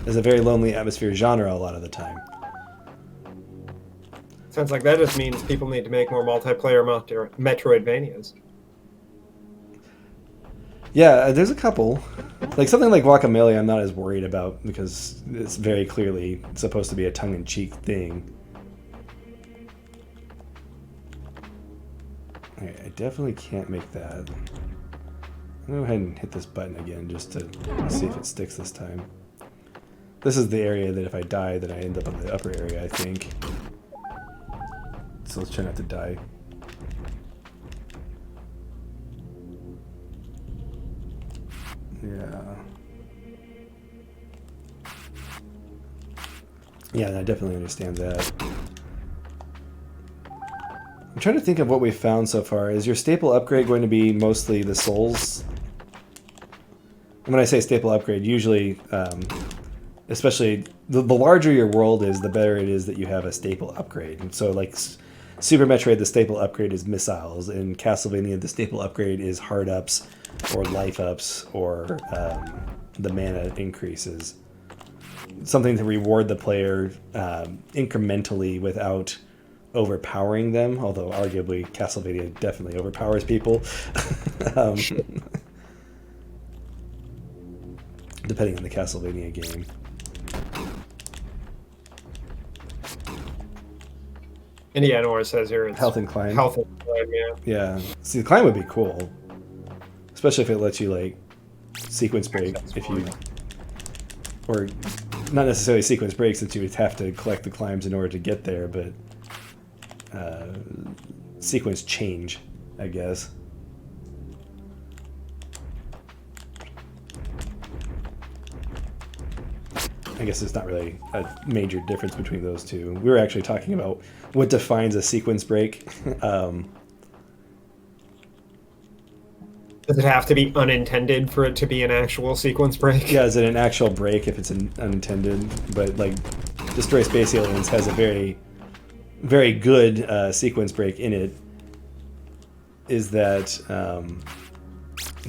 There's a very lonely atmosphere genre a lot of the time. Sounds like that just means people need to make more multiplayer Metroidvanias. Yeah, there's a couple. Like something like Guacamelee I'm not as worried about, because it's very clearly supposed to be a tongue-in-cheek thing. Okay, I definitely can't make that. I'm gonna go ahead and hit this button again just to see if it sticks this time. This is the area that if I die, then I end up in the upper area, I think. So let's try not to die. Yeah. Yeah, I definitely understand that. I'm trying to think of what we've found so far. Is your staple upgrade going to be mostly the souls? And when I say staple upgrade, usually, especially the larger your world is, the better it is that you have a staple upgrade. And so, like Super Metroid, the staple upgrade is missiles. In Castlevania, the staple upgrade is heart ups, or life ups, or the mana increases. Something to reward the player incrementally without overpowering them, although arguably Castlevania definitely overpowers people. Depending on the Castlevania game. IndianaOrz says here it's Health and climb. Health and climb, yeah. Yeah. See, the climb would be cool. Especially if it lets you, like, sequence break. If you... Or not necessarily sequence break, since you would have to collect the climbs in order to get there, but... sequence change, I guess. I guess there's not really a major difference between those two. We were actually talking about what defines a sequence break. Does it have to be unintended for it to be an actual sequence break? Yeah, is it an actual break if it's unintended? But, like, Destroy Space Aliens has a very, very good sequence break in it. Is that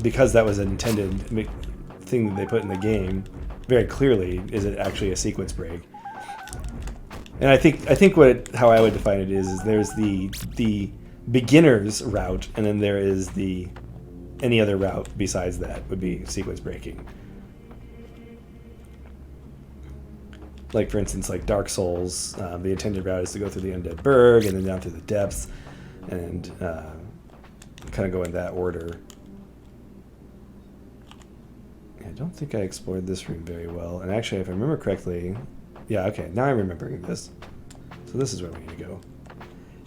because that was an intended thing that they put in the game, very clearly, is it actually a sequence break? And I think how I would define it is there's the beginner's route, and then there is the any other route besides that would be sequence breaking. Like, for instance, like Dark Souls, the intended route is to go through the Undead Burg and then down through the depths, and kind of go in that order. I don't think I explored this room very well. And actually, if I remember correctly... Yeah, okay, now I'm remembering this. So this is where we need to go.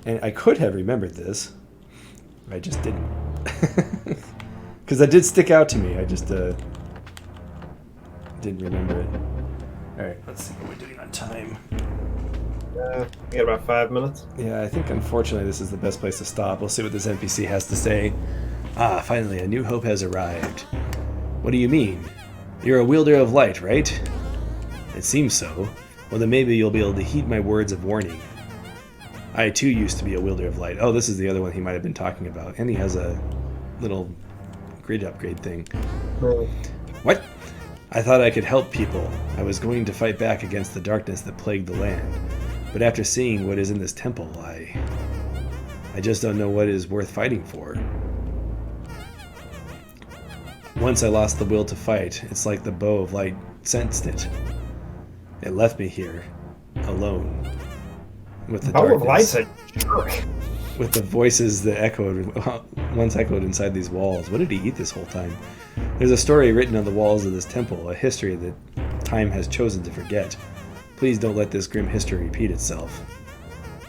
And I could have remembered this. I just didn't. Because that did stick out to me. I just didn't remember it. Alright, let's see what we're doing on time. We got about 5 minutes. Yeah, I think unfortunately this is the best place to stop. We'll see what this NPC has to say. Ah, finally, a new hope has arrived. What do you mean? You're a wielder of light, right? It seems so. Well, then maybe you'll be able to heed my words of warning. I too used to be a wielder of light. Oh, this is the other one he might have been talking about. And he has a little grid upgrade thing. Really? What? I thought I could help people. I was going to fight back against the darkness that plagued the land. But after seeing what is in this temple, I just don't know what is worth fighting for. Once I lost the will to fight, it's like the bow of light sensed it. It left me here, alone, with the Bow of darkness. Light's a jerk. With the voices that once echoed inside these walls. What did he eat this whole time? There's a story written on the walls of this temple, a history that time has chosen to forget. Please don't let this grim history repeat itself.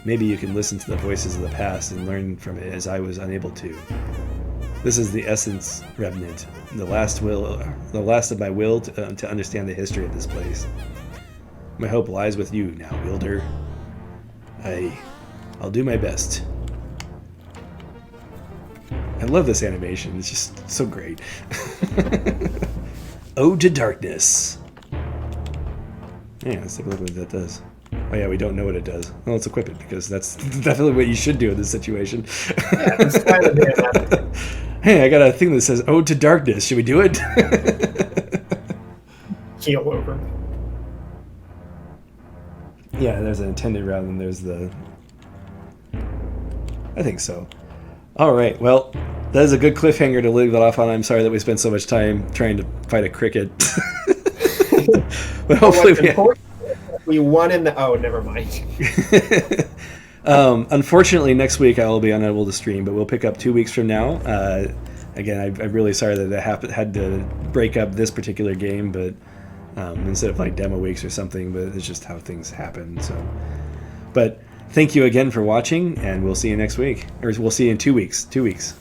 Maybe you can listen to the voices of the past and learn from it as I was unable to. This is the essence, Revenant, the last of my will to understand the history of this place. My hope lies with you now, Wielder. I'll do my best. I love this animation. It's just so great. Ode to Darkness. Yeah, let's take a look at what that does. Oh yeah, we don't know what it does. Well, let's equip it, because that's definitely what you should do in this situation. Yeah, that's kind of it. Hey, I got a thing that says Ode to Darkness. Should we do it? Keel over. Yeah, there's an intended rather than there's the... I think so. All right, well, that is a good cliffhanger to leave that off on. I'm sorry that we spent so much time trying to fight a cricket. But hopefully we won in the... Oh, never mind. Unfortunately, next week I will be unable to stream, but we'll pick up 2 weeks from now. Again, I'm really sorry that I had to break up this particular game, but instead of like demo weeks or something, but it's just how things happen. So, but thank you again for watching, and we'll see you next week, or we'll see you in 2 weeks. 2 weeks.